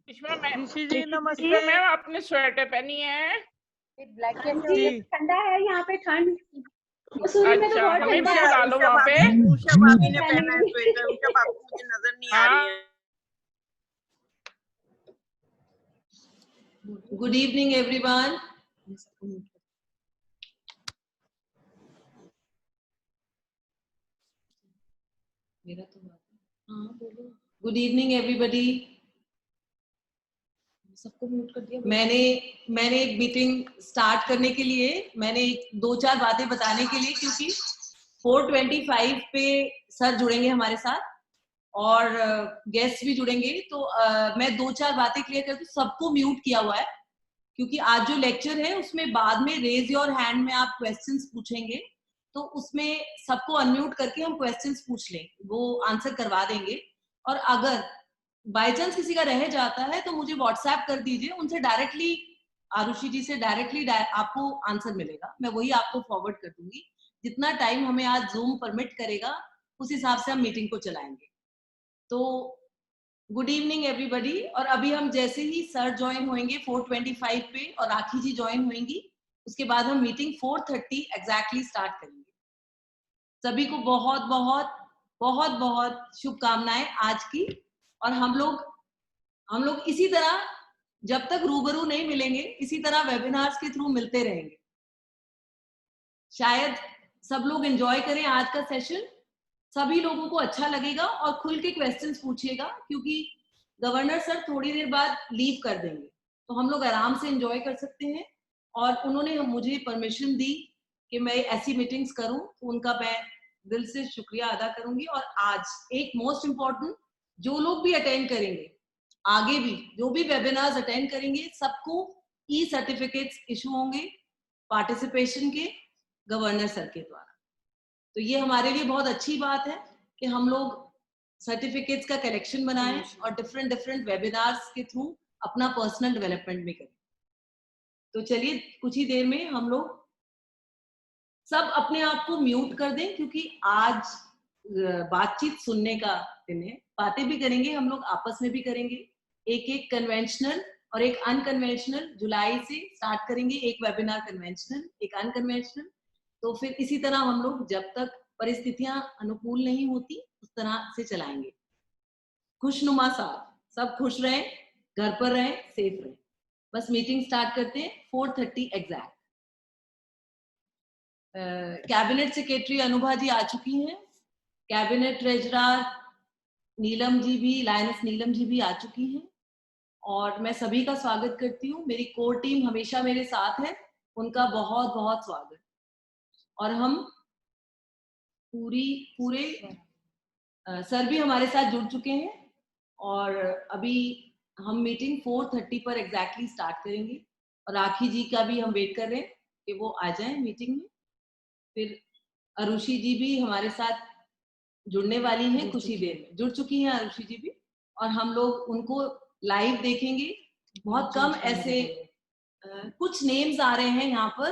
ईश्वर ma'am, ऋषि जी नमस्ते। ईश्वर ma'am आपने sweater पहनी है? ब्लैक कैसे हो जी। गया? ठंडा है यहाँ पे, ठंड मसूरी में तो अच्छा, बहुत हमें भी ठंडा है। बुला लो उषा वहाँ पे। भाभी, उषा भाभी ने पहनी पहना है हुई। स्वेटर। उषा भाभी मुझे नजर नहीं आ रही हाँ, है। Good evening everyone. मेरा तो हाँ बोलो। Good evening everybody. सबको म्यूट कर दिया। मैंने एक मीटिंग स्टार्ट करने के लिए मैंने दो चार बातें बताने के लिए, क्योंकि 425 पे सर जुड़ेंगे हमारे साथ और गेस्ट भी जुड़ेंगे, तो मैं दो चार बातें क्लियर कर दूं। सबको म्यूट किया हुआ है क्योंकि आज जो लेक्चर है उसमें बाद में रेज योर हैंड में आप क्वेश्चंस पूछेंगे, तो उसमें सबको अनम्यूट करके हम क्वेश्चंस पूछ लें, वो आंसर करवा देंगे। और अगर बाय चांस किसी का रह जाता है तो मुझे व्हाट्सएप कर दीजिए, उनसे डायरेक्टली, आरुषि जी से डायरेक्टली आपको आंसर मिलेगा, मैं वही आपको फॉरवर्ड कर दूंगी। जितना टाइम हमें आज जूम परमिट करेगा उस हिसाब से हम मीटिंग को चलाएंगे। तो गुड इवनिंग एवरीबॉडी। और अभी हम जैसे ही सर ज्वाइन होंगे 425 पे और राखी जी ज्वाइन होंगी, उसके बाद हम मीटिंग 4:30 एग्जैक्टली स्टार्ट करेंगे। सभी को बहुत बहुत बहुत बहुत शुभकामनाएं आज की। और हम लोग इसी तरह जब तक रूबरू नहीं मिलेंगे इसी तरह वेबिनार्स के थ्रू मिलते रहेंगे। शायद सब लोग एंजॉय करें आज का सेशन, सभी लोगों को अच्छा लगेगा और खुल के क्वेश्चंस पूछिएगा, क्योंकि गवर्नर सर थोड़ी देर बाद लीव कर देंगे, तो हम लोग आराम से एंजॉय कर सकते हैं। और उन्होंने मुझे परमिशन दी कि मैं ऐसी मीटिंग्स करूं, तो उनका मैं दिल से शुक्रिया अदा करूंगी। और आज एक मोस्ट इम्पॉर्टेंट, जो लोग भी अटेंड करेंगे, आगे भी जो भी वेबिनार्स अटेंड करेंगे, सबको ई सर्टिफिकेट्स इशू होंगे पार्टिसिपेशन के गवर्नर सर के द्वारा। तो ये हमारे लिए बहुत अच्छी बात है कि हम लोग सर्टिफिकेट्स का कलेक्शन बनाएं और डिफरेंट वेबिनार्स के थ्रू अपना पर्सनल डेवलपमेंट भी करें। तो चलिए कुछ ही देर में हम लोग सब अपने आप को म्यूट कर दें, क्योंकि आज बातचीत सुनने का दिन है। बातें भी करेंगे हम लोग, आपस में भी करेंगे, एक कन्वेंशनल और एक अनकन्वेंशनल। जुलाई से स्टार्ट करेंगे, एक वेबिनार कन्वेंशनल, एक अनकन्वेंशनल। तो फिर इसी तरह हम लोग जब तक परिस्थितियां अनुकूल नहीं होती उस तरह से चलाएंगे। खुशनुमा साथ, सब खुश रहें, घर पर रहें, सेफ रहें। बस मीटिंग स्टार्ट करते हैं 4:30 एग्जैक्ट। कैबिनेट सेक्रेटरी अनुभा जी आ चुकी हैं, कैबिनेट ट्रेजरर नीलम जी भी, लायंस नीलम जी भी आ चुकी हैं, और मैं सभी का स्वागत करती हूँ। मेरी कोर टीम हमेशा मेरे साथ है, उनका बहुत बहुत स्वागत। और हम पूरे सर भी हमारे साथ जुड़ चुके हैं, और अभी हम मीटिंग 4:30 पर एग्जैक्टली स्टार्ट करेंगे। और राखी जी का भी हम वेट कर रहे हैं कि वो आ जाएं मीटिंग में। फिर अरुषि जी भी हमारे साथ जुड़ने वाली हैं, कुछ ही देर में जुड़ चुकी हैं अरुषि जी भी, और हम लोग उनको लाइव देखेंगे। बहुत कम ऐसे कुछ नेम्स आ रहे हैं यहाँ पर,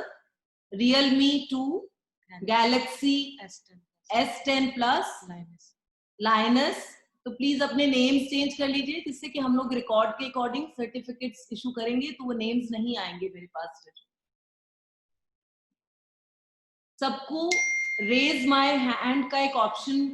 Realme 2, Galaxy S10 Plus, lines. तो प्लीज अपने नेम्स चेंज कर लीजिए, जिससे कि हम लोग रिकॉर्ड के अकॉर्डिंग सर्टिफिकेट्स इशू करेंगे, तो वो नेम्स नहीं आएंगे मेरे पास। सबको रेज माय हैंड का एक ऑप्शन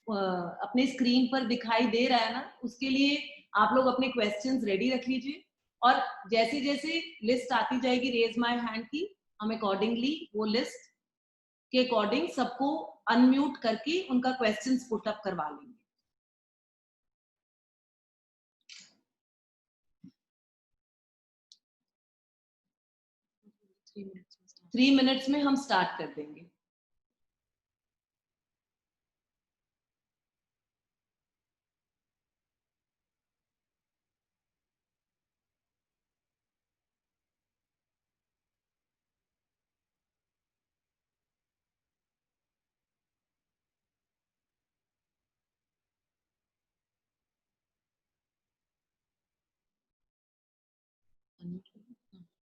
अपने स्क्रीन पर दिखाई दे रहा है ना, उसके लिए आप लोग अपने क्वेश्चंस रेडी रख लीजिए, और जैसे जैसे लिस्ट आती जाएगी रेज माय हैंड की, हम अकॉर्डिंगली वो लिस्ट के अकॉर्डिंग सबको अनम्यूट करके उनका क्वेश्चंस पुट अप करवा लेंगे। 3 मिनट्स में हम स्टार्ट कर देंगे।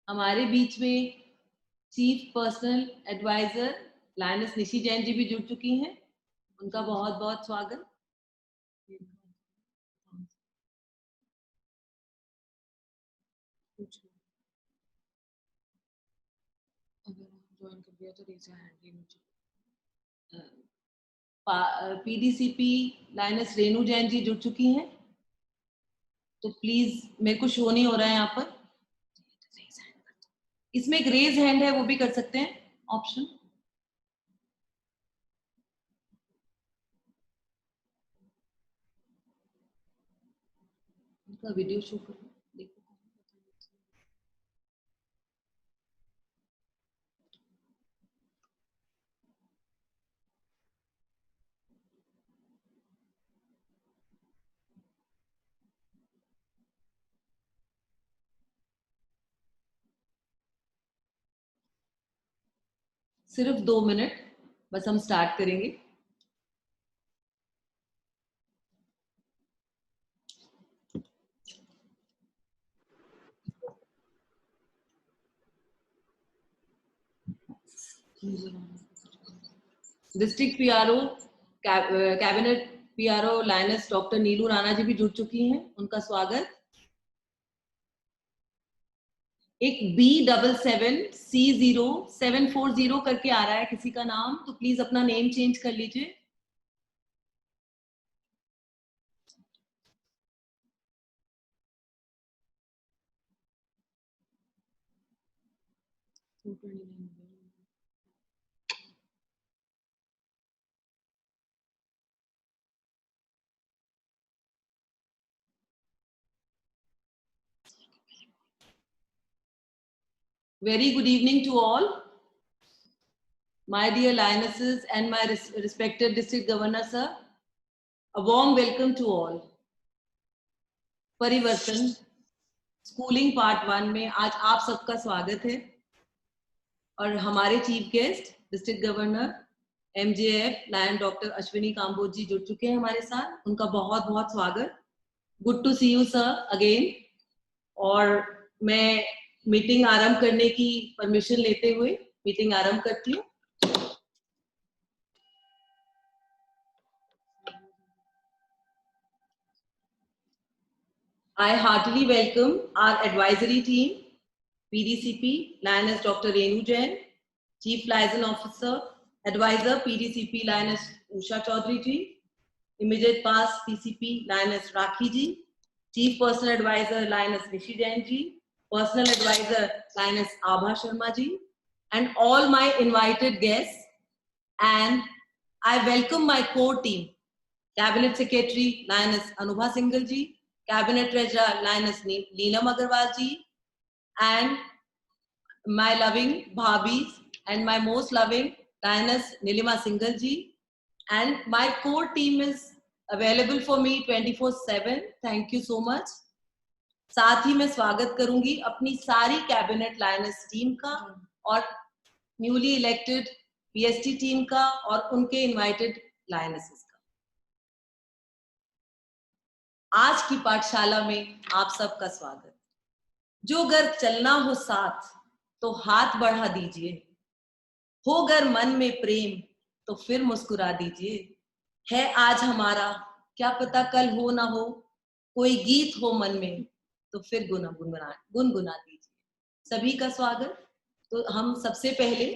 हमारे बीच में chief personal adviser lions Nishi Jain ji भी जुड़ चुकी हैं, उनका बहुत बहुत स्वागत। ज्वाइन कर दिया तो रेज हैंड मुझे। पीडीसीपी लाइनस रेनू जैन जी जुड़ चुकी हैं, तो प्लीज मेरे को शो नहीं हो रहा है यहाँ पर। इसमें एक रेज हैंड है, वो भी कर सकते हैं ऑप्शन। उनका वीडियो शो करो, देखो। सिर्फ 2 मिनट बस, हम स्टार्ट करेंगे। District PRO cabinet PRO lioness doctor Neelu Rana ji भी जुड़ चुकी हैं, उनका स्वागत। एक B777C0740 करके आ रहा है किसी का नाम, तो प्लीज अपना नेम चेंज कर लीजिए। Very good evening to all, my dear lionesses and my respected district governor sir. A warm welcome to all. Parivartan schooling part 1 में आज आप सबका स्वागत है, और हमारे chief guest district governor MJF lion doctor Ashwini Kamboj ji जुड़ चुके हैं हमारे साथ, उनका बहुत बहुत स्वागत। Good to see you sir again. और मैं मीटिंग आरंभ करने की परमिशन लेते हुए मीटिंग आरंभ करती हूँ। I heartily welcome our advisory team, PDCP, Lioness Dr. Renu Jain, Chief Liaison Officer, Advisor, PDCP, Lioness Usha Chaudhary ji, Immediate Past PCP, Lioness Rakhi ji, Chief Personal Advisor, Lioness Rishi Jain ji, Personal Advisor, Lioness Abha Sharma ji, and all my invited guests. And I welcome my core team, Cabinet Secretary, Lioness Anubha Singhal ji, Cabinet Treasurer, Lioness Neelam Agarwal ji, and my loving bhabis and my most loving Lioness Nilima Singhal ji. And my core team is available for me 24/7. Thank you so much. साथ ही मैं स्वागत करूंगी अपनी सारी cabinet lioness team का और newly elected PST team का और उनके इनवाइटेड लायनेसेस का। आज की पाठशाला में आप सबका स्वागत। जो घर चलना हो साथ तो हाथ बढ़ा दीजिए, हो गर मन में प्रेम तो फिर मुस्कुरा दीजिए। है आज हमारा क्या पता कल हो ना हो, कोई गीत हो मन में तो फिर गुनगुना दीजिए। सभी का स्वागत। तो हम सबसे पहले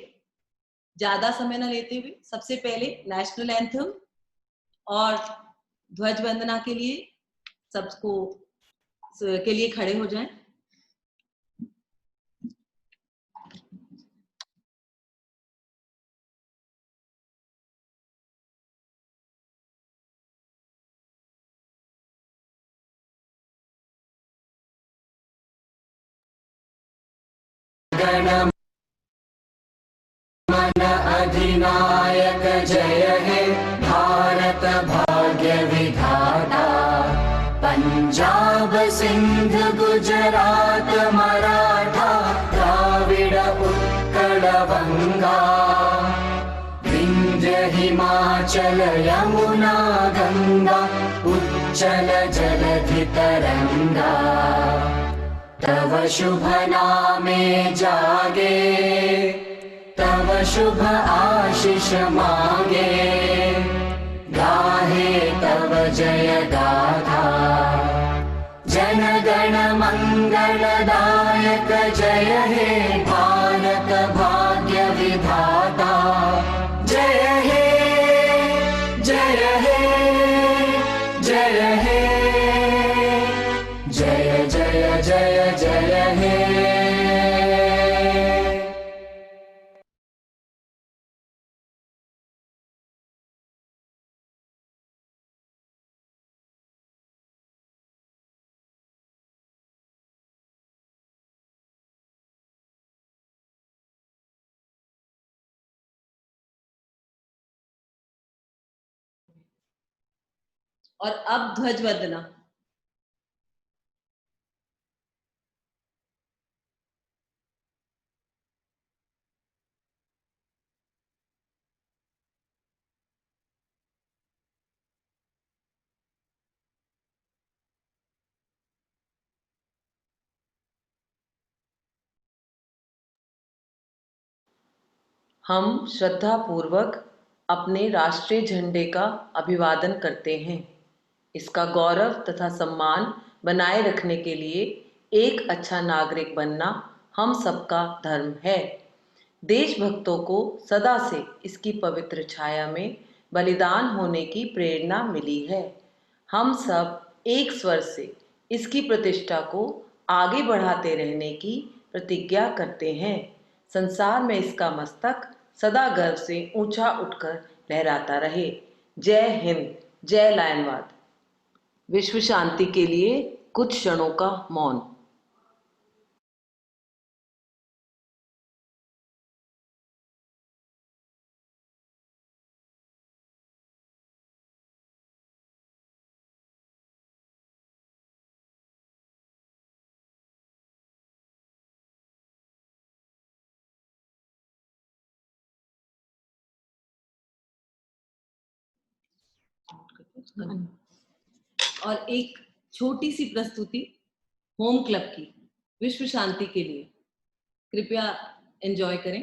ज्यादा समय न लेते हुए सबसे पहले नेशनल एंथम और ध्वज वंदना के लिए सबको के लिए खड़े हो जाएं। मन अधिनायक जय हे भारत भाग्य विधाता, पंजाब सिंध गुजरात मराठा द्राविड़ उत्कल बंगा, विंध्य हिमाचल यमुना गंगा उच्चल जलधि तरंगा। तव शुभ नामे जागे, तव शुभ आशीष मांगे, गाहे तव जय गाथा। जय जन गण मंगलदायक जय हे भारत भाग्य विधाता जय हे जय हे जय हे जय जय जय जय हे। और अब ध्वज वंदना। हम श्रद्धा पूर्वक अपने राष्ट्रीय झंडे का अभिवादन करते हैं। इसका गौरव तथा सम्मान बनाए रखने के लिए एक अच्छा नागरिक बनना हम सबका धर्म है। देशभक्तों को सदा से इसकी पवित्र छाया में बलिदान होने की प्रेरणा मिली है। हम सब एक स्वर से इसकी प्रतिष्ठा को आगे बढ़ाते रहने की प्रतिज्ञा करते हैं। संसार में इसका मस्तक सदा गर्व से ऊंचा उठकर लहराता रहे। जय हिंद, जय लायनवाद। विश्व शांति के लिए कुछ क्षणों का मौन। और एक छोटी सी प्रस्तुति होम क्लब की विश्व शांति के लिए, कृपया एंजॉय करें।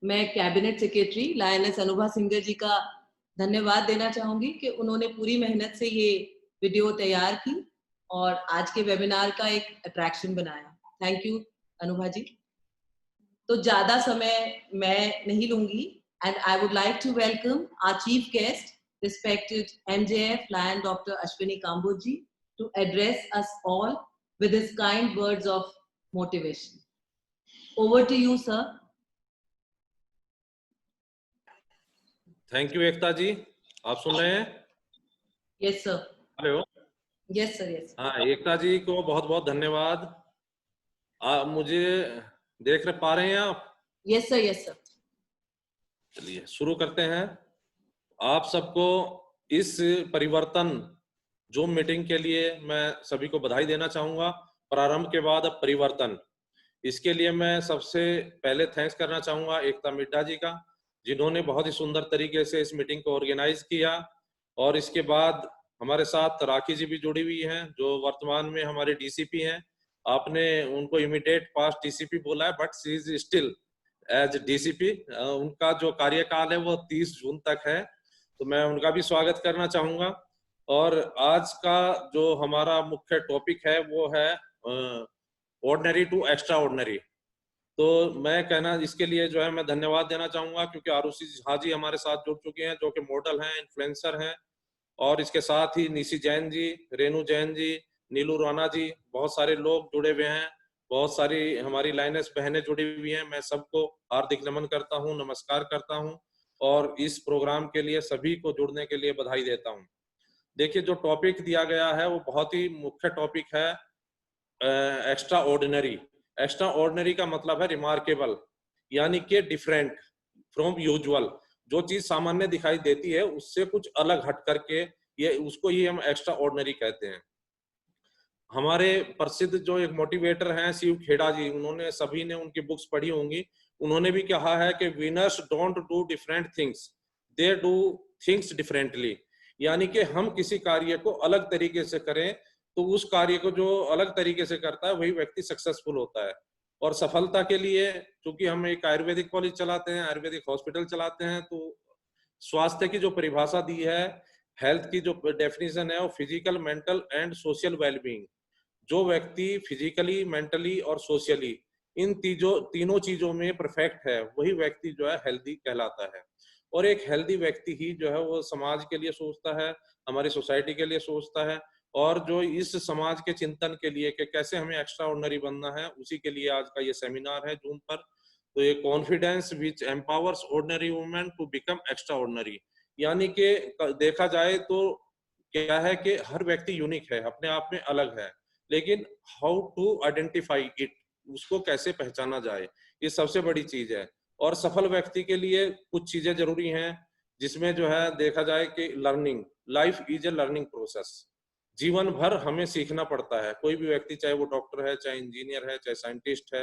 मैं cabinet secretary lioness Anubha Singer ji का धन्यवाद देना चाहूंगी कि उन्होंने पूरी मेहनत से ये वीडियो तैयार की और आज के वेबिनार का एक अट्रैक्शन बनाया। Thank you Anubha ji. तो ज्यादा समय मैं नहीं लूंगी and I would like to welcome our chief guest respected MJF Lion Dr. Ashwini Kamboj ji to address us all with his kind words of motivation. Over to you, sir. Thank you Ekta ji, आप सुन रहे हैं? Yes sir. Hello. Yes sir. Yes. हाँ, एकता जी को बहुत बहुत धन्यवाद। मुझे देख पा रहे हैं आप? Yes sir. Yes sir. चलिए शुरू करते हैं। आप सबको इस परिवर्तन जूम मीटिंग के लिए मैं सभी को बधाई देना चाहूंगा। प्रारंभ के बाद अब परिवर्तन, इसके लिए मैं सबसे पहले थैंक्स करना चाहूंगा एकता मिड्ढा जी का, जिन्होंने बहुत ही सुंदर तरीके से इस मीटिंग को ऑर्गेनाइज किया। और इसके बाद हमारे साथ राखी जी भी जुड़ी हुई हैं, जो वर्तमान में हमारे डीसीपी हैं। आपने उनको इमीडिएट पास्ट डीसीपी बोला है, but she is still as DCP. उनका जो कार्यकाल है वो 30 जून तक है, तो मैं उनका भी स्वागत करना चाहूंगा। और आज का जो हमारा मुख्य टॉपिक है वो है ऑर्डिनरी टू एक्स्ट्रा ऑर्डिनरी। तो मैं कहना इसके लिए जो है मैं धन्यवाद देना चाहूंगा, क्योंकि आरुषि झा जी हमारे साथ जुड़ चुके हैं, जो कि मॉडल हैं, इन्फ्लुएंसर हैं। और इसके साथ ही निशी जैन जी, रेनू जैन जी, नीलू राणा जी, बहुत सारे लोग जुड़े हुए हैं। बहुत सारी हमारी लाइनेस बहनें जुड़ी हुई हैं। मैं सबको हार्दिक नमन करता हूं, नमस्कार करता हूं, और इस प्रोग्राम के लिए सभी को जुड़ने के लिए बधाई देता हूं। देखिए, जो टॉपिक दिया गया है वो बहुत ही मुख्य टॉपिक है, एक्स्ट्रा ऑर्डिनरी। एक्स्ट्रा ऑर्डिनरी का मतलब है रिमार्केबल, यानी कि डिफरेंट फ्रॉम यूजुअल। जो चीज सामान्य दिखाई देती है उससे कुछ अलग हट करके, ये उसको ही हम एक्स्ट्रा ऑर्डिनरी कहते हैं। हमारे प्रसिद्ध जो एक मोटिवेटर हैं शिव खेड़ा जी, उन्होंने, सभी ने उनकी बुक्स पढ़ी होंगी, उन्होंने भी कहा है कि winners don't do different things, they do things differently. यानी कि हम किसी कार्य को अलग तरीके से करें तो उस कार्य को जो अलग तरीके से करता है वही व्यक्ति सक्सेसफुल होता है। और सफलता के लिए, क्योंकि हम एक आयुर्वेदिक कॉलेज चलाते हैं, आयुर्वेदिक हॉस्पिटल चलाते हैं, तो स्वास्थ्य की जो परिभाषा दी है, हेल्थ की जो डेफिनेशन है, वो physical, mental and social wellbeing. जो व्यक्ति फिजिकली, मेंटली और सोशली इन तीनों चीजों में परफेक्ट है, वही व्यक्ति जो है हेल्दी कहलाता है। और एक हेल्दी व्यक्ति ही जो है वो समाज के लिए सोचता है, हमारी सोसाइटी के लिए सोचता है, और जो इस समाज के चिंतन के लिए कि कैसे हमें एक्स्ट्रा ऑर्डिनरी बनना है, उसी के लिए आज का ये सेमिनार है जूम पर। तो ये confidence which empowers ordinary women to become extraordinary, यानी कि देखा जाए तो क्या है कि हर व्यक्ति यूनिक है, अपने आप में अलग है, लेकिन हाउ टू आइडेंटिफाई इट, उसको कैसे पहचाना जाए, ये सबसे बड़ी चीज है। और सफल व्यक्ति के लिए कुछ चीजें जरूरी हैं, जिसमें जो है देखा जाए कि learning, life is a learning process. जीवन भर हमें सीखना पड़ता है। कोई भी व्यक्ति, चाहे वो डॉक्टर है, चाहे इंजीनियर है, चाहे साइंटिस्ट है,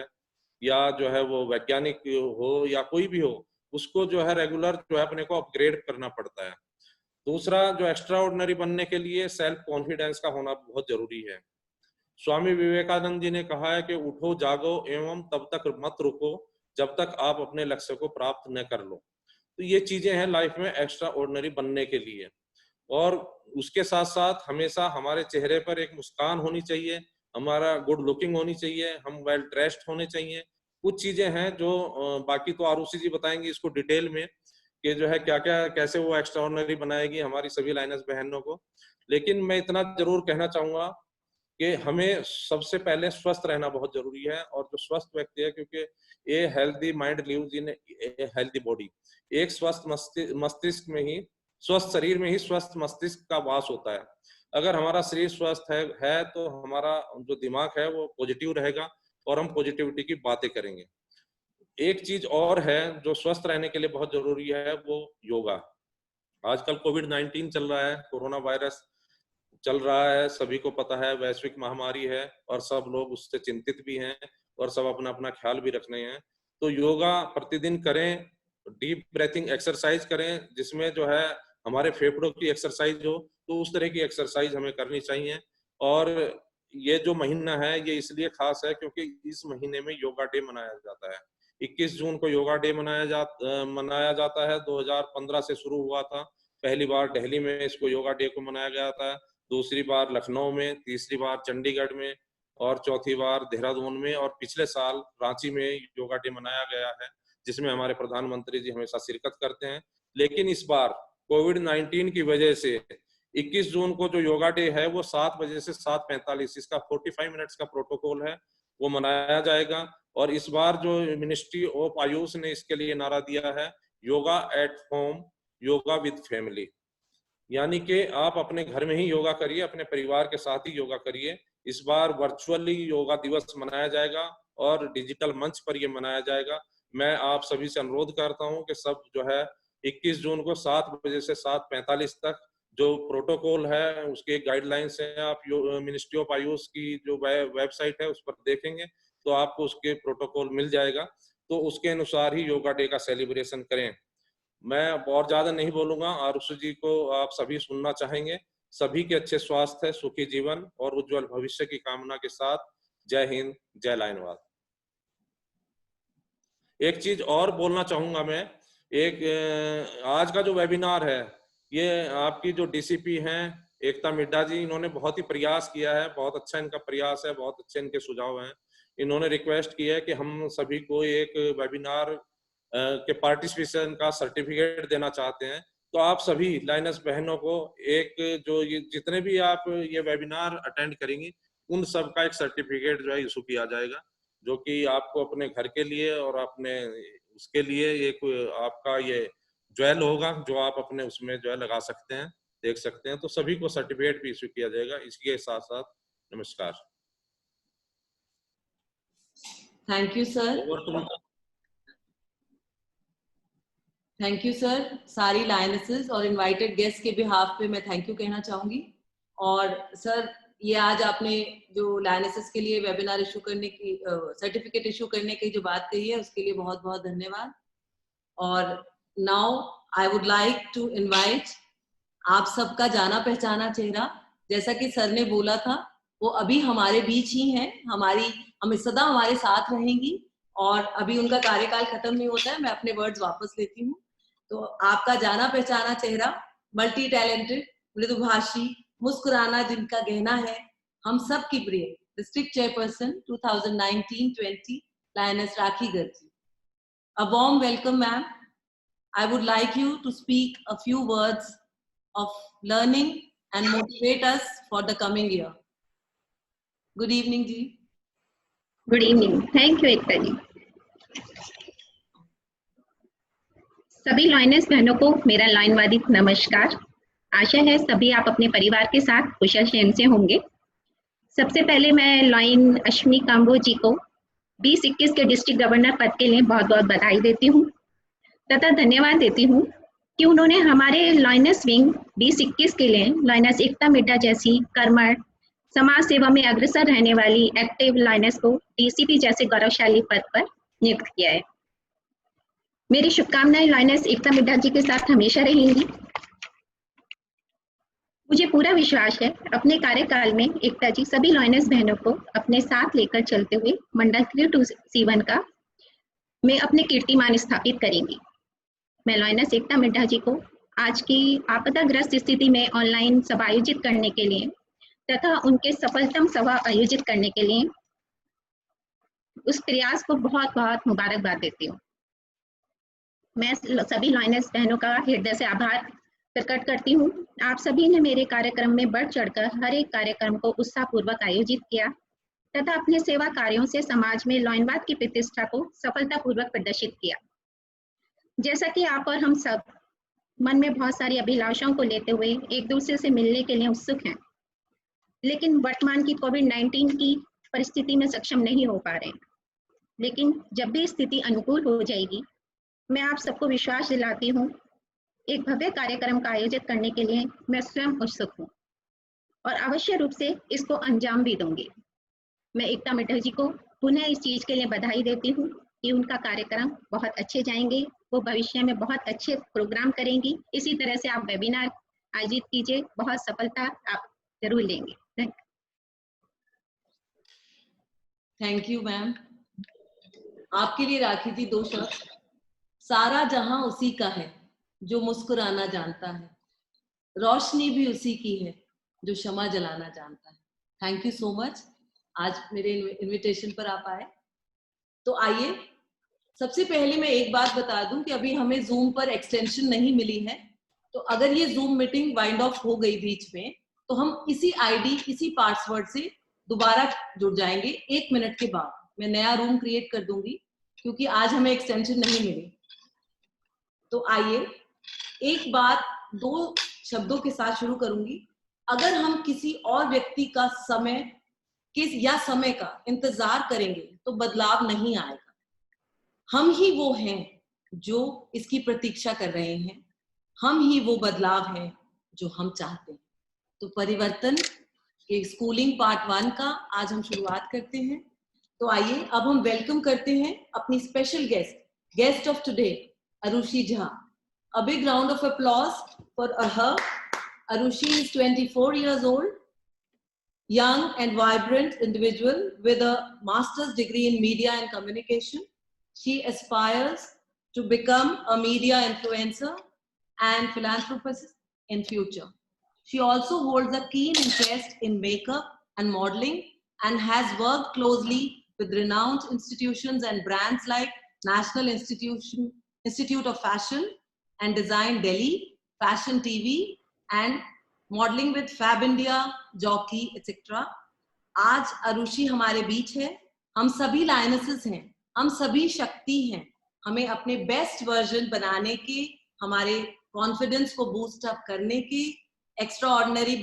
या जो है वो वैज्ञानिक हो, या कोई भी हो, उसको जो है रेगुलर जो है अपने को अपग्रेड करना पड़ता है। दूसरा, जो एक्स्ट्रा ऑर्डिनरी बनने के लिए सेल्फ कॉन्फिडेंस का होना बहुत जरूरी है। स्वामी विवेकानंद जी ने कहा है कि उठो, जागो एवं तब तक मत रुको जब तक आप अपने लक्ष्य को प्राप्त न कर लो। तो ये चीजें हैं लाइफ में एक्स्ट्रा ऑर्डिनरी बनने के लिए। और उसके साथ साथ हमेशा हमारे चेहरे पर एक मुस्कान होनी चाहिए, हमारा गुड लुकिंग होनी चाहिए, हम वेल ड्रेस्ड होने चाहिए। कुछ चीजें हैं जो बाकी तो आरुषि जी बताएंगे इसको डिटेल में, कि जो है क्या क्या, कैसे वो एक्स्ट्रा ऑर्डिनरी बनाएगी हमारी सभी लाइनर्स बहनों को। लेकिन मैं इतना जरूर कहना चाहूंगा कि हमें सबसे पहले स्वस्थ रहना बहुत जरूरी है। और जो स्वस्थ व्यक्ति है, क्योंकि ये healthy mind lives in healthy body, एक स्वस्थ मस्तिष्क में ही, स्वस्थ शरीर में ही स्वस्थ मस्तिष्क का वास होता है। अगर हमारा शरीर स्वस्थ है तो हमारा जो दिमाग है वो पॉजिटिव रहेगा और हम पॉजिटिविटी की बातें करेंगे। एक चीज और है जो स्वस्थ रहने के लिए बहुत जरूरी है, वो योगा। आजकल कोविड-19 चल रहा है, कोरोना वायरस चल रहा है, सभी को पता है, वैश्विक महामारी है, और सब लोग उससे चिंतित भी हैं, और सब अपना अपना ख्याल भी रख रहे हैं। तो योगा प्रतिदिन करें, डीप ब्रीथिंग एक्सरसाइज करें, जिसमें जो है हमारे फेफड़ों की एक्सरसाइज हो, तो उस तरह की एक्सरसाइज हमें करनी चाहिए। और ये जो महीना है ये इसलिए खास है क्योंकि इस महीने में योगा डे मनाया जाता है। 21 जून को योगा डे मनाया जाता है। 2015 से शुरू हुआ था। पहली बार दिल्ली में इसको योगा डे को मनाया गया था, दूसरी बार लखनऊ में, तीसरी बार चंडीगढ़ में, और चौथी बार देहरादून में, और पिछले साल रांची में योगा डे मनाया गया है, जिसमें हमारे प्रधानमंत्री जी हमेशा शिरकत करते हैं। लेकिन इस बार कोविड-19 की वजह से 21 जून को जो योगा डे है वो 7 बजे से 7:45, इसका 45 मिनट्स का प्रोटोकॉल है, वो मनाया जाएगा। और इस बार जो मिनिस्ट्री ऑफ आयुष ने इसके लिए नारा दिया है, yoga at home, yoga with family, यानी कि आप अपने घर में ही योगा करिए, अपने परिवार के साथ ही योगा करिए। इस बार वर्चुअली योगा दिवस मनाया जाएगा और डिजिटल मंच पर ये मनाया जाएगा। मैं आप सभी से अनुरोध करता हूं कि सब जो है 21 जून को 7 बजे से 7:45 तक जो प्रोटोकॉल है उसके गाइडलाइंस हैं, आप मिनिस्ट्री ऑफ आयुष की जो वेबसाइट है उस पर देखेंगे तो आपको उसके प्रोटोकॉल मिल जाएगा, तो उसके अनुसार ही योगा डे का सेलिब्रेशन करें। मैं और ज्यादा नहीं बोलूंगा, आरुष जी को आप सभी सुनना चाहेंगे। सभी के अच्छे स्वास्थ्य, सुखी जीवन और उज्जवल भविष्य की कामना के साथ जय हिंद, जय लाइनवाल। एक चीज और बोलना चाहूंगा मैं, आज का जो वेबिनार है ये आपकी जो डीसीपी हैं एकता मिड्ढा जी, इन्होंने बहुत ही प्रयास किया है, बहुत अच्छा इनका प्रयास है, बहुत अच्छे इनके सुझाव हैं। इन्होंने रिक्वेस्ट की है कि हम सभी को एक वेबिनार के पार्टिसिपेशन का सर्टिफिकेट देना चाहते हैं, तो आप सभी लाइनस बहनों को एक जो ये जितने भी आप ये वेबिनार अटेंड करेंगी उन सब का एक सर्टिफिकेट जो है इशू किया जाएगा, जो कि आपको अपने घर के लिए और अपने उसके लिए एक आपका ये ज्वेल होगा जो आप अपने उसमें जो है लगा सकते हैं, देख सकते हैं। तो सभी को सर्टिफिकेट भी इशू किया जाएगा। इसके साथ साथ नमस्कार। Thank you sir. Thank you sir. सारी लायनेसेस और इनवाइटेड गेस्ट के बिहाफ पे मैं थैंक यू कहना चाहूंगी। और सर ये आज आपने जो लायनेसेस के लिए वेबिनार इशू करने की सर्टिफिकेट इशू करने की जो बात कही है उसके लिए बहुत बहुत धन्यवाद। और now I would like to invite आप सबका जाना पहचाना चेहरा, जैसा कि सर ने बोला था वो अभी हमारे बीच ही हैं, हमें सदा हमारे साथ रहेंगी और अभी उनका कार्यकाल खत्म नहीं होता है। मैं अपने वर्ड्स वापस लेती हूँ। तो आपका जाना पहचाना चेहरा, मल्टी टैलेंटेड, मृदुभाषी, मुस्कुराना जिनका गहना है, हम सब की प्रिय district chairperson 2019-20 lioness rakhi Garg. A warm welcome, ma'am. I would like you to speak a few words of learning and motivate us for the coming year. Good evening, ji. Good evening. Thank you Ekta ji. सभी लाइनर्स बहनों को मेरा लाइनवादी नमस्कार। आशा है सभी आप अपने परिवार के साथ कुशल क्षेम से होंगे। सबसे पहले मैं लाइन अश्विनी काम्बो जी को 2021 के डिस्ट्रिक्ट गवर्नर पद के लिए बहुत बहुत बधाई देती हूँ तथा धन्यवाद देती हूँ कि उन्होंने हमारे लाइनर्स विंग 2021 के लिए लाइनर्स एकता मिड्ढा जैसी कर्मठ समाज सेवा में अग्रसर रहने वाली एक्टिव लाइनर्स को डीसीपी जैसे गौरवशाली पद पर नियुक्त किया है। मेरी शुभकामनाएं लाइनर्स एकता मिड्ढा जी के साथ हमेशा रहेंगी। मुझे पूरा विश्वास है अपने कार्यकाल में एकता जी सभी लाइनर्स बहनों को अपने साथ लेकर चलते हुए मंडल 3C1 का में अपने कीर्तिमान स्थापित करेंगी। मैं लाइनर्स एकता मिड्ढा जी को आज की आपदाग्रस्त स्थिति में ऑनलाइन सभा आयोजित करने के लिए तथा उनके सफलतम सभा आयोजित करने के लिए उस प्रयास को बहुत बहुत मुबारकबाद देती हूँ। मैं सभी लाइनर्स बहनों का हृदय से आभार प्रकट करती हूँ। आप सभी ने मेरे कार्यक्रम में बढ़ चढ़कर हर एक कार्यक्रम को उत्साहपूर्वक आयोजित किया तथा अपने सेवा कार्यों से समाज में लाइनवाद की प्रतिष्ठा को सफलतापूर्वक प्रदर्शित किया। जैसा कि आप और हम सब मन में बहुत सारी अभिलाषाओं को लेते हुए एक दूसरे से मिलने के लिए उत्सुक हैं, लेकिन वर्तमान की कोविड-19 की परिस्थिति में सक्षम नहीं हो पा रहे हैं। लेकिन जब भी स्थिति अनुकूल हो जाएगी, मैं आप सबको विश्वास दिलाती हूँ एक भव्य कार्यक्रम का आयोजित करने के लिए मैं स्वयं उत्सुक हूँ और अवश्य रूप से इसको अंजाम भी दूंगी। मैं एकता मिड्ढा जी को पुनः इस चीज के लिए बधाई देती हूँ कि उनका कार्यक्रम बहुत अच्छे जाएंगे, वो भविष्य में बहुत अच्छे प्रोग्राम करेंगी। इसी तरह से आप वेबिनार आयोजित कीजिए, बहुत सफलता आप जरूर लेंगे। Thank you ma'am. आपके लिए राखी थी 2 शब्द। सारा जहां उसी का है जो मुस्कुराना जानता है, रोशनी भी उसी की है जो क्षमा जलाना जानता है। थैंक यू सो मच आज मेरे इनविटेशन पर आप आए। तो आइए सबसे पहले मैं एक बात बता दूं कि अभी हमें जूम पर एक्सटेंशन नहीं मिली है, तो अगर ये जूम मीटिंग वाइंड ऑफ हो गई बीच में तो हम इसी आईडी इसी पासवर्ड से दोबारा जुड़ जाएंगे। 1 मिनट के बाद मैं नया रूम क्रिएट कर दूंगी क्योंकि आज हमें एक्सटेंशन नहीं मिली। तो आइए एक बात 2 शब्दों के साथ शुरू करूंगी। अगर हम किसी और व्यक्ति का समय का इंतजार करेंगे तो बदलाव नहीं आएगा। हम ही वो हैं जो इसकी प्रतीक्षा कर रहे हैं, हम ही वो बदलाव हैं जो हम चाहते हैं। तो परिवर्तन के स्कूलिंग पार्ट 1 का आज हम शुरुआत करते हैं। तो आइए अब हम वेलकम करते हैं अपनी special guest of today, Arushi Jha. A big round of applause for her. Arushi is 24 years old, young and vibrant individual with a master's degree in media and communication. She aspires to become a media influencer and philanthropist in future. She also holds a keen interest in makeup and modeling and has worked closely with renowned institutions and brands like National Institute of Fashion and Design Delhi, Fashion TV, and modeling with Fab India, Jockey, etc. आज अरुषि हमारे बीच है। हम सभी लायनेसेस हैं, हम सभी शक्ति हैं। हमें अपने बेस्ट वर्जन बनाने के, हमारे कॉन्फिडेंस को बूस्ट अप करने के, एक्स्ट्रा ऑर्डिनरी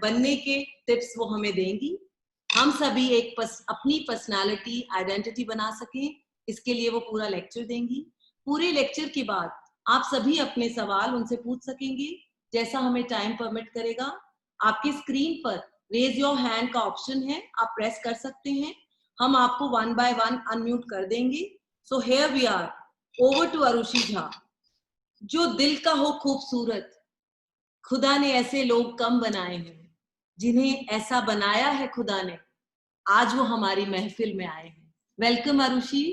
बनने के टिप्स वो हमें देंगी। हम सभी एक अपनी पर्सनालिटी, आइडेंटिटी बना सकें, इसके लिए वो पूरा लेक्चर देंगी। पूरे लेक्चर के बाद आप सभी अपने सवाल उनसे पूछ सकेंगे जैसा हमें टाइम परमिट करेगा। आपकी स्क्रीन पर रेज योर हैंड का ऑप्शन है, आप प्रेस कर सकते हैं। हम आपको 1 by 1 अनम्यूट कर देंगे। So here we are, over to Arushi Jha. जो दिल का हो खूबसूरत, खुदा ने ऐसे लोग कम बनाए हैं, जिन्हें ऐसा बनाया है खुदा ने, आज वो हमारी महफिल में आए हैं। Welcome Arushi,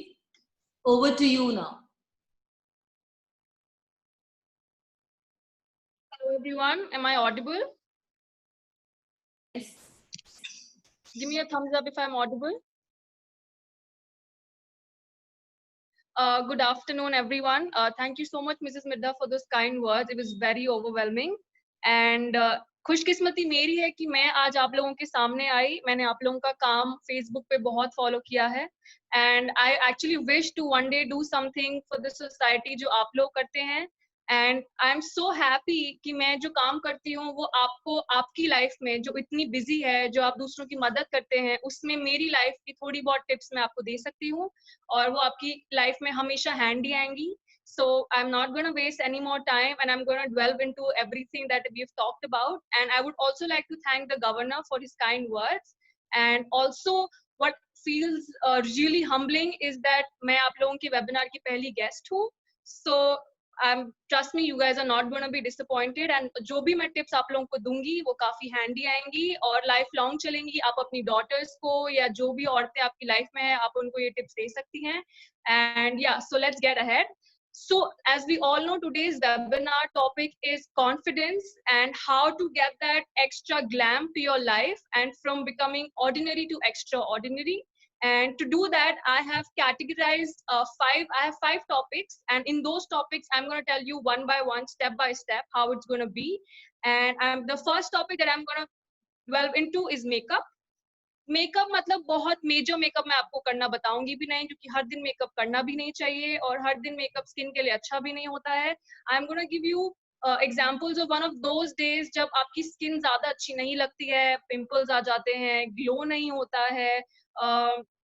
over to you now. Hello everyone, am I audible? Yes. Give me a thumbs up if I'm audible. Good afternoon everyone. Thank you so much Mrs. Midda for those kind words. It was very overwhelming. And खुशकिस्मती मेरी है कि मैं आज आप लोगों के सामने आई। मैंने आप लोगों का काम फेसबुक पे बहुत फॉलो किया है। And I actually wish to one day do something for the society जो आप लोग करते हैं। And I'm so happy कि मैं जो काम करती हूँ वो आपको आपकी लाइफ में जो इतनी बिजी है, जो आप दूसरों की मदद करते हैं, उसमें मेरी लाइफ की थोड़ी बहुत टिप्स मैं आपको दे सकती हूँ और वो आपकी लाइफ में हमेशा हैंडी आएंगी। So I'm not going to waste any more time and I'm going to delve into everything that we've talked about. And I would also like to thank the governor for his kind words. And also what feels really humbling is that मैं आप लोगों की webinar की पहली guest हूँ। So trust me, you guys are not going to be disappointed. And जो भी मैं tips आप लोगों को दूंगी वो काफी handy आएंगी और life long चलेंगी। आप अपनी daughters को या जो भी औरतें आपकी life में हैं, आप उनको ये tips दे सकती हैं। And yeah, so let's get ahead. So as we all know, today's webinar topic is confidence and how to get that extra glam to your life and from becoming ordinary to extraordinary. And to do that, I have categorized I have 5 topics, and in those topics, I'm going to tell you one by one, step by step, how it's going to be. And the first topic that I'm going to delve into is makeup. Makeup मतलब बहुत major makeup मैं आपको करना बताऊंगी भी नहीं, क्योंकि हर दिन मेकअप करना भी नहीं चाहिए और हर दिन मेकअप स्किन के लिए अच्छा भी नहीं होता है। आई am gonna give you examples of one of those days जब आपकी स्किन ज्यादा अच्छी नहीं लगती है, पिंपल्स आ जाते हैं, ग्लो नहीं होता है,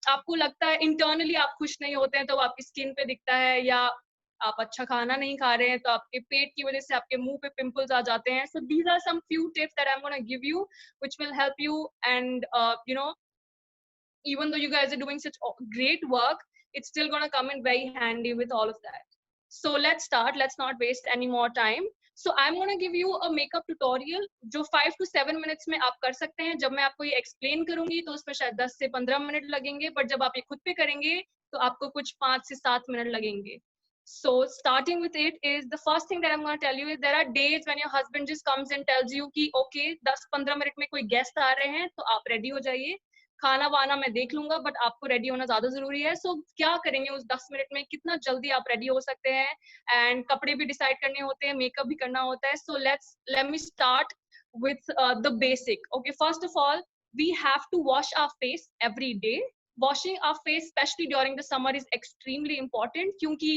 आपको लगता है इंटरनली आप खुश नहीं होते हैं तो आपकी स्किन पे दिखता है, या आप अच्छा खाना नहीं खा रहे हैं तो आपके पेट की वजह से आपके मुंह पे पिंपल्स आ जाते हैं. So these are some few tips that I am gonna give you which will help you and you know, even though you guys are doing such great work, it's still going to come in very handy with all of that. So let's start. Let's not waste any more time. So I'm going to give you a makeup tutorial जो 5 to 7 minutes में आप कर सकते हैं. जब मैं आपको ये explain करूंगी तो उसमें शायद 10 से 15 मिनट लगेंगे, but जब आप ये खुद पे करेंगे तो आपको कुछ 5 से 7 मिनट लगेंगे. So starting with it is the first thing that I'm going to tell you is there are days when your husband just comes and tells you कि okay 10-15 मिनट में कोई गेस्ट आ रहे हैं तो आप रेडी हो जाइए, खाना वाना मैं देख लूंगा बट आपको रेडी होना ज्यादा जरूरी है. सो क्या करेंगे उस 10 मिनट में, कितना जल्दी आप रेडी हो सकते हैं, एंड कपड़े भी डिसाइड करने होते हैं, मेकअप भी करना होता है. सो let me start with the basic. Okay, first of all we have to wash our face every day. Washing our face especially during the summer is extremely important क्योंकि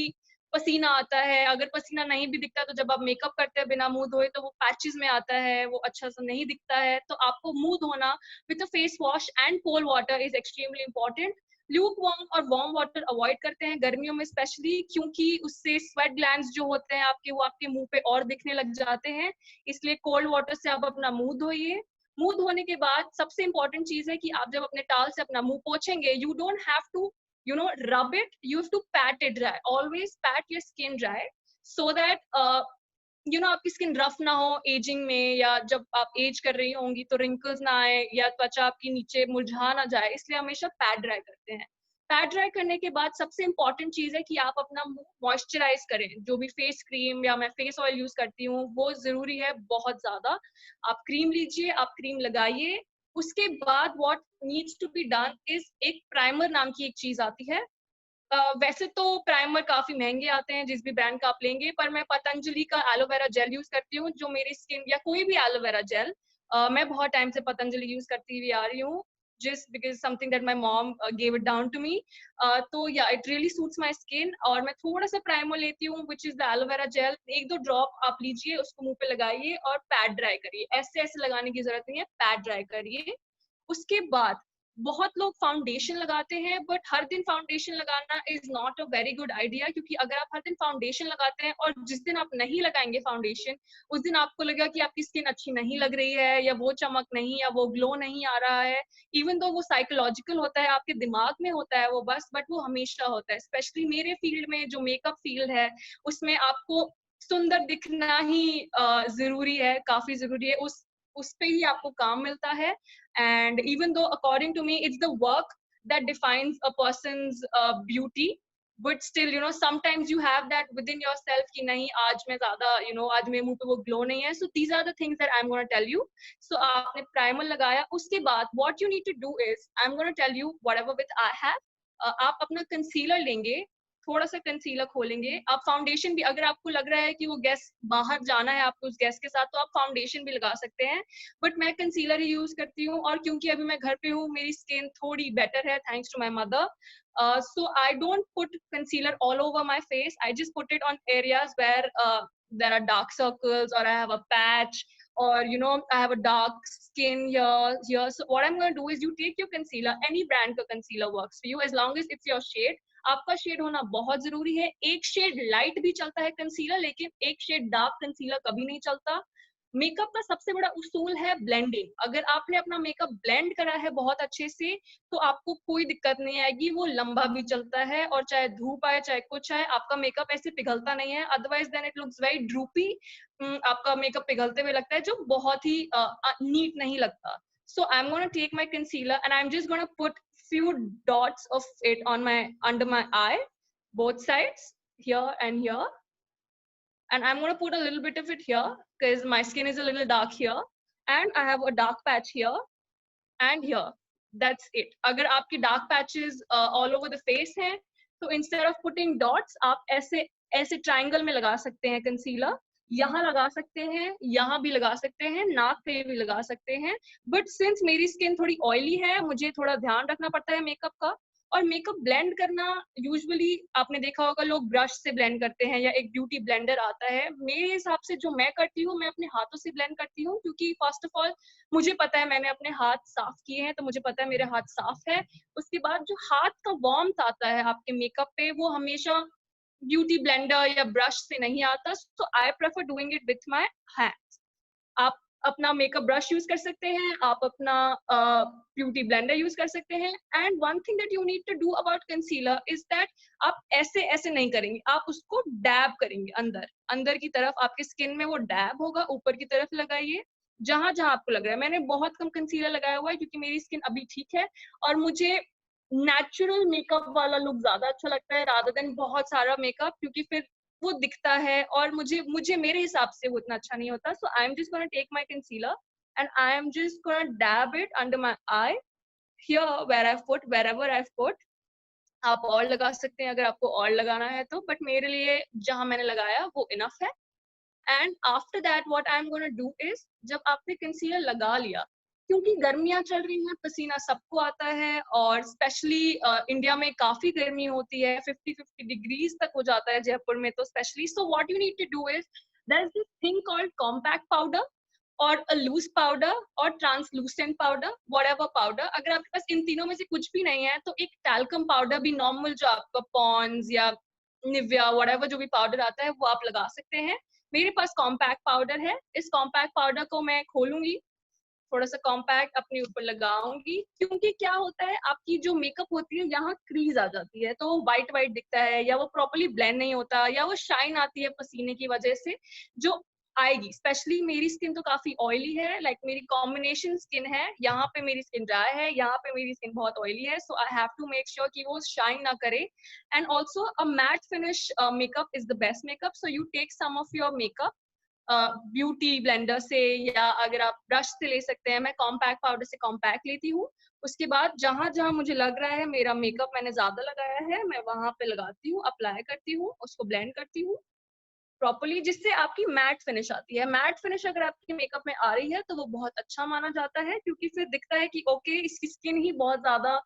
पसीना आता है, अगर पसीना नहीं भी दिखता है तो जब आप मेकअप करते हैं बिना मुंह धोए तो वो पैचेस में आता है, वो अच्छा सा नहीं दिखता है। तो आपको मुंह धोना with a face wash and cold water is extremely important. Luke warm और वार्म वाटर अवॉइड करते हैं गर्मियों में स्पेशली, क्योंकि उससे स्वेट ग्लैंड्स जो होते हैं आपके, वो आपके मुंह पे और दिखने लग जाते हैं। इसलिए कोल्ड वाटर से आप अपना मुंह धोइए। मुंह धोने के बाद सबसे इंपॉर्टेंट चीज है कि आप जब अपने टाल से अपना मुंह पोंछेंगे, you don't have to rub it, you have to pat it dry. Always pat your skin dry so that आपकी स्किन रफ ना हो एजिंग में, या जब आप एज कर रही होंगी तो रिंकल्स ना आए या त्वचा आपकी नीचे मुरझा ना जाए, इसलिए हमेशा पैड ड्राई करते हैं। पैड ड्राई करने के बाद सबसे इंपॉर्टेंट चीज है कि आप अपना मुंह मॉइस्चराइज करें। जो भी फेस क्रीम या मैं फेस ऑयल यूज करती हूँ वो जरूरी है बहुत ज्यादा। आप क्रीम लीजिए, आप क्रीम लगाइए। उसके बाद what needs to be done is एक प्राइमर नाम की एक चीज आती है। वैसे तो प्राइमर काफी महंगे आते हैं जिस भी ब्रांड का आप लेंगे, पर मैं पतंजलि का एलोवेरा जेल यूज करती हूँ जो मेरी स्किन, या कोई भी एलोवेरा जेल, मैं बहुत टाइम से पतंजलि यूज करती हुई आ रही हूँ, just because something that my mom gave it down to me. तो या it really suits my skin. और मैं थोड़ा सा प्राइमर लेती हूँ which is the aloe vera gel. 1-2 drop आप लीजिए, उसको मुंह पे लगाइए और पैड ड्राई करिए। ऐसे ऐसे लगाने की जरूरत नहीं है, पैड ड्राई करिए। उसके बाद बहुत लोग फाउंडेशन लगाते हैं, बट हर दिन फाउंडेशन लगाना is not a very good idea, क्योंकि अगर आप हर दिन फाउंडेशन लगाते हैं और जिस दिन आप नहीं लगाएंगे फाउंडेशन, उस दिन आपको लगेगा कि आपकी स्किन अच्छी नहीं लग रही है, या वो चमक नहीं, या वो ग्लो नहीं आ रहा है। इवन दो वो साइकोलॉजिकल होता है, आपके दिमाग में होता है वो बस, बट वो हमेशा होता है। स्पेशली मेरे फील्ड में जो मेकअप फील्ड है, उसमें आपको सुंदर दिखना ही जरूरी है, काफी जरूरी है। उस पे ही आपको काम मिलता है। And even though according to me it's the work that defines a person's beauty, but still sometimes you have that within yourself कि नहीं आज मैं ज्यादा आज मेरे मुंह पे वो ग्लो नहीं है। So these are the things that I'm going to tell you. So आपने प्राइमर लगाया, उसके बाद what you need to do is I'm going to tell you whatever with I have. आप अपना कंसीलर लेंगे, थोड़ा सा कंसीलर खोलेंगे। आप फाउंडेशन भी, अगर आपको लग रहा है कि वो गैस बाहर जाना है आपको उस गैस के साथ, तो आप फाउंडेशन भी लगा सकते हैं, बट मैं कंसीलर ही यूज करती हूँ। और क्योंकि अभी मैं घर पे हूँ, मेरी स्किन थोड़ी बेटर है thanks to my mother, so I don't put concealer all over my face. I just put it on areas where there are dark circles, or I have a patch, or I have a dark skin here. So what I'm going to do is you take your concealer, any brand का concealer works for you as long as it's your shade. आपका shade होना बहुत जरूरी है। एक shade light भी चलता है कंसीलर, लेकिन एक शेड डार्क कंसीलर कभी नहीं चलता। मेकअप का सबसे बड़ा उसूल है ब्लेंडिंग। अगर आपने अपना मेकअप ब्लेंड करा है बहुत अच्छे से, तो आपको कोई दिक्कत नहीं आएगी, वो लंबा भी चलता है, और चाहे धूप आए चाहे कुछ आए, आपका मेकअप ऐसे पिघलता नहीं है। Otherwise then it looks very droopy. आपका मेकअप पिघलते हुए लगता है, जो बहुत ही नीट नहीं लगता। So I'm going to take my concealer and I'm just going to put few dots of it on under my eye, both sides, here and here. And I'm going to put a little bit of it here because my skin is a little dark here, and I have a dark patch here and here. That's it. अगर आपकी dark patches all over the face हैं, तो instead of putting dots, आप ऐसे triangle में लगा सकते हैं concealer। यहाँ लगा सकते हैं, यहाँ भी लगा सकते हैं, नाक पे भी लगा सकते हैं। बट सिंस मेरी स्किन थोड़ी ऑयली है, मुझे थोड़ा ध्यान रखना पड़ता है मेकअप का। और मेकअप ब्लेंड करना यूजुअली आपने देखा होगा लोग ब्रश से ब्लेंड करते हैं, या एक ब्यूटी ब्लेंडर आता है। मेरे हिसाब से जो मैं करती हूँ, मैं अपने हाथों से ब्लेंड करती हूँ, क्योंकि फर्स्ट ऑफ ऑल मुझे पता है, मैंने अपने हाथ साफ किए हैं, तो मुझे पता है मेरे हाथ साफ है। उसके बाद जो हाथ का वार्मथ आता है आपके मेकअप पे, वो हमेशा ब्यूटी ब्लेंडर या ब्रश से नहीं आता। So I prefer doing it with my hands. आप अपना मेकअप ब्रश यूज कर सकते हैं, आप अपना ब्यूटी ब्लेंडर यूज कर सकते हैं। And one thing that you need to do about concealer is that आप ऐसे नहीं करेंगे, आप उसको डैब करेंगे अंदर की तरफ। आपके स्किन में वो डैब होगा, ऊपर की तरफ लगाइए जहां जहां आपको लग रहा है। मैंने बहुत कम कंसीलर लगाया हुआ है क्योंकि मेरी स्किन अभी ठीक है, और मुझे नेचुरल मेकअप वाला लुक ज्यादा अच्छा लगता है रादर देन बहुत सारा मेकअप, क्योंकि फिर वो दिखता है और मुझे मेरे हिसाब से वो इतना अच्छा नहीं होता। So I am just gonna take my concealer and I am just gonna dab it under my eye here where I put, wherever I put. आप और लगा सकते हैं अगर आपको और लगाना है तो, बट मेरे लिए जहां मैंने लगाया वो इनफ है। And after that what I am gonna do is, जब आपने कंसीलर लगा लिया, क्योंकि गर्मियां चल रही हैं, पसीना सबको आता है और स्पेशली इंडिया में काफी गर्मी होती है, 50 डिग्रीज तक हो जाता है जयपुर में तो specially. So what you need to do is there is this thing called compact powder और अ लूज पाउडर और ट्रांसलूसेंट पाउडर, व्हाटएवर पाउडर. अगर आपके पास इन तीनों में से कुछ भी नहीं है तो एक टैल्कम पाउडर भी नॉर्मल जो आपका पॉन्ड्स या निविया व्हाटएवर जो भी पाउडर आता है वो आप लगा सकते हैं. मेरे पास कॉम्पैक्ट पाउडर है. इस कॉम्पैक्ट पाउडर को मैं खोलूंगी, थोड़ा सा कॉम्पैक्ट अपने ऊपर लगाऊंगी, क्योंकि क्या होता है आपकी जो मेकअप होती है यहाँ क्रीज आ जाती है तो वो व्हाइट व्हाइट दिखता है, या वो प्रॉपर्ली ब्लेंड नहीं होता, या वो शाइन आती है पसीने की वजह से जो आएगी. स्पेशली मेरी स्किन तो काफी ऑयली है, लाइक मेरी कॉम्बिनेशन स्किन है, यहाँ पे मेरी स्किन ड्राई है, यहाँ पे मेरी स्किन बहुत ऑयली है. So I have to make sure कि वो शाइन ना करे. And also a matte finish makeup is the best makeup. So you take some of your makeup beauty blender से, या अगर आप ब्रश से ले सकते हैं. मैं कॉम्पैक्ट पाउडर से कॉम्पैक्ट लेती हूँ. उसके बाद जहां जहां मुझे लग रहा है मेरा मेकअप मैंने ज्यादा लगाया है, मैं वहां पे लगाती हूँ, अप्लाई करती हूँ, उसको ब्लेंड करती हूँ प्रॉपर्ली, जिससे आपकी मैट फिनिश आती है. मैट फिनिश अगर आपके मेकअप में आ रही है तो वो बहुत अच्छा माना जाता है, क्योंकि फिर दिखता है कि ओके इसकी स्किन ही बहुत ज्यादा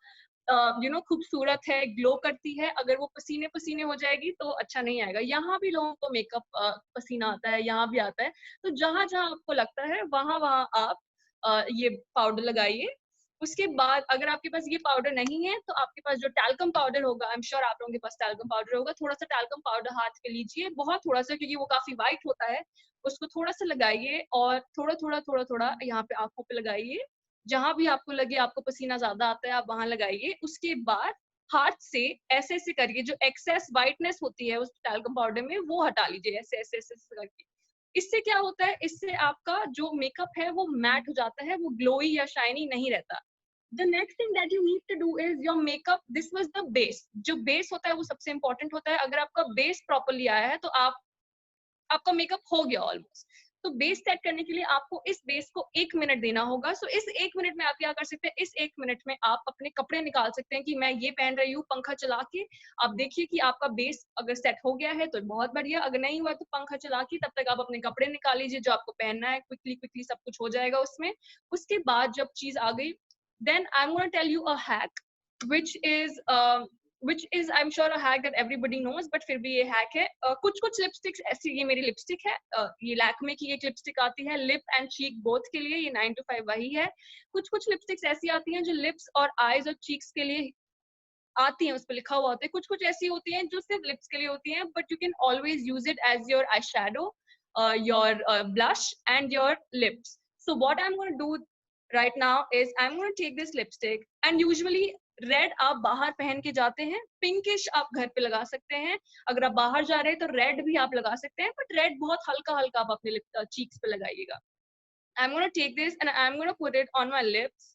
खूबसूरत है, ग्लो करती है. अगर वो पसीने पसीने हो जाएगी तो अच्छा नहीं आएगा. यहाँ भी लोगों को मेकअप पसीना आता है, यहाँ भी आता है. तो जहां जहां आपको लगता है वहां वहां आप ये पाउडर लगाइए. उसके बाद अगर आपके पास ये पाउडर नहीं है तो आपके पास जो टैल्कम पाउडर होगा, आई एम श्योर आप लोगों के पास टैल्कम पाउडर होगा, थोड़ा सा टैल्कम पाउडर हाथ पे लीजिए, बहुत थोड़ा सा, क्योंकि वो काफी व्हाइट होता है. उसको थोड़ा सा लगाइए और थोड़ा थोड़ा थोड़ा थोड़ा यहाँ पे आंखों पे लगाइए. जहां भी आपको लगे आपको पसीना ज्यादा आता है आप वहां लगाइए. उसके बाद हाथ से ऐसे ऐसे करिए, जो एक्सेस व्हाइटनेस होती है उस टैल्कम पाउडर में वो हटा लीजिए, ऐसे ऐसे ऐसे करके. इससे क्या होता है, इससे आपका जो मेकअप है वो मैट हो जाता है, वो ग्लोई या शाइनी नहीं रहता. The next thing that you need to do is your makeup. This was the base. जो base होता है वो सबसे important होता है. अगर आपका base properly आया है तो आपका मेकअप हो गया ऑलमोस्ट. तो बेस सेट करने के लिए आपको इस बेस को 1 मिनट देना होगा. सो इस 1 मिनट में आप क्या कर सकते हैं, इस 1 मिनट में आप अपने कपड़े निकाल सकते हैं कि मैं ये पहन रही हूँ, पंखा चला के आप देखिए कि आपका बेस अगर सेट हो गया है तो बहुत बढ़िया, अगर नहीं हुआ तो पंखा चला के तब तक आप अपने कपड़े निकाल लीजिए जो आपको पहनना है. क्विकली क्विकली सब कुछ हो जाएगा उसमें. उसके बाद जब चीज आ गई, then I'm going to tell you a hack which is I'm sure a hack that everybody knows, but फिर भी ये hack है. कुछ लिपस्टिक्स ऐसी, ये मेरी लिपस्टिक है, ये लैक्मे की एक लिपस्टिक आती है लिप एंड चीक बोथ के लिए, ये 9 to 5 वही है. कुछ लिपस्टिक्स ऐसी आती हैं जो लिप्स और आईज और चीक्स के लिए आती हैं, उस पर लिखा हुआ होता है. कुछ ऐसी होती हैं जो सिर्फ लिप्स के लिए होती हैं, but you can always use it as your eye shadow, your blush and your lips. So what I'm going to do right now is I'm going to take this lipstick, and usually red आप बाहर पहन के जाते हैं, pinkish आप घर पे लगा सकते हैं. अगर आप बाहर जा रहे हैं तो रेड भी आप लगा सकते हैं, बट रेड बहुत हल्का हल्का आप अपने चीक्स पे लगाइएगा. I'm going to take this and I'm going to put it on my lips.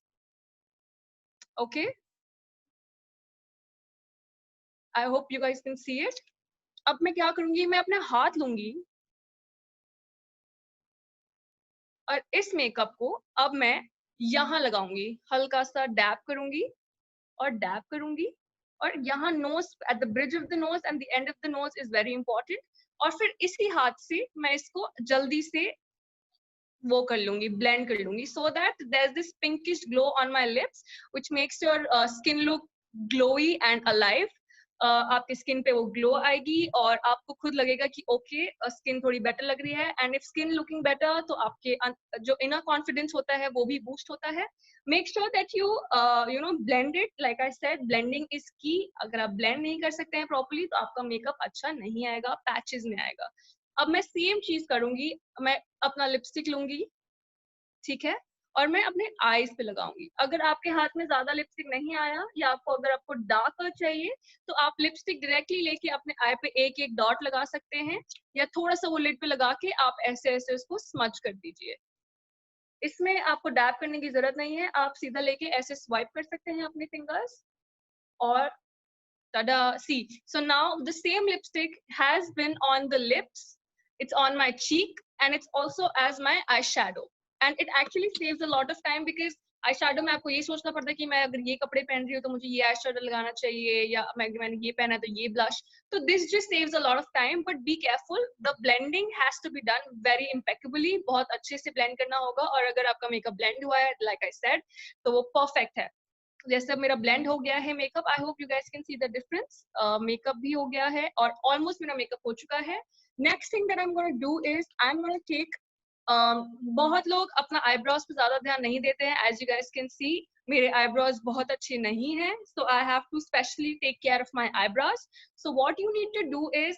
Okay, I hope you guys can see it. अब मैं क्या करूंगी, मैं अपने हाथ लूंगी और इस मेकअप को अब मैं यहाँ लगाऊंगी, हल्का सा डैप करूंगी और डैप करूंगी, और यहाँ nose, at the bridge of the nose and the end of the nose is very important. और फिर इसी हाथ से मैं इसको जल्दी से वो कर लूंगी, ब्लेंड कर लूंगी, so that there's this pinkish glow on my lips which makes your skin look glowy and alive. आपकी स्किन पे वो ग्लो आएगी और आपको खुद लगेगा कि ओके स्किन थोड़ी बेटर लग रही है. And if skin looking better तो आपके जो इनर कॉन्फिडेंस होता है वो भी बूस्ट होता है. Make sure that you know blend it, like I said blending is की. अगर आप ब्लेंड नहीं कर सकते हैं प्रॉपर्ली तो आपका मेकअप अच्छा नहीं आएगा, पैचेस में आएगा. अब मैं सेम चीज करूंगी, मैं अपना लिपस्टिक लूंगी, ठीक है, और मैं अपने आईज पे लगाऊंगी. अगर आपके हाथ में ज्यादा लिपस्टिक नहीं आया या अगर आपको डार्कर चाहिए तो आप लिपस्टिक डायरेक्टली लेके अपने आई पे एक एक डॉट लगा सकते हैं, या थोड़ा सा वो लिड पे लगा के आप ऐसे ऐसे उसको स्मज कर दीजिए. इसमें आपको डैप करने की जरूरत नहीं है, आप सीधा लेके ऐसे स्वाइप कर सकते हैं अपने फिंगर्स और tada, see, so now the same lipstick has been on the lips, it's on my cheek, and it's also as my eyeshadow. And it actually saves a lot of time because eye shadow में आपको ये सोचना पड़ता है कि मैं अगर ये कपड़े पहन रही हूँ तो मुझे ये आई शेडो लगाना चाहिए, या मैंने ये पहना है तो ये ब्लश. तो this just saves a lot of time, but be careful, the blending has to be done very impeccably. बहुत अच्छे से ब्लेंड करना होगा, और अगर आपका मेकअप ब्लेंड हुआ है लाइक आई सेड तो वो परफेक्ट है. जैसे अब मेरा ब्लेंड हो गया है makeup, I hope you guys can see the difference. Makeup भी हो गया है और ऑलमोस्ट मेरा मेकअप हो चुका है. Next thing that I am gonna do is I am gonna take, बहुत लोग अपना आईब्रोज पे ज्यादा ध्यान नहीं देते हैं. As you guys can see मेरे आईब्रोज बहुत अच्छे नहीं हैं, so I have to specially take care of my eyebrows. So what you need to do is,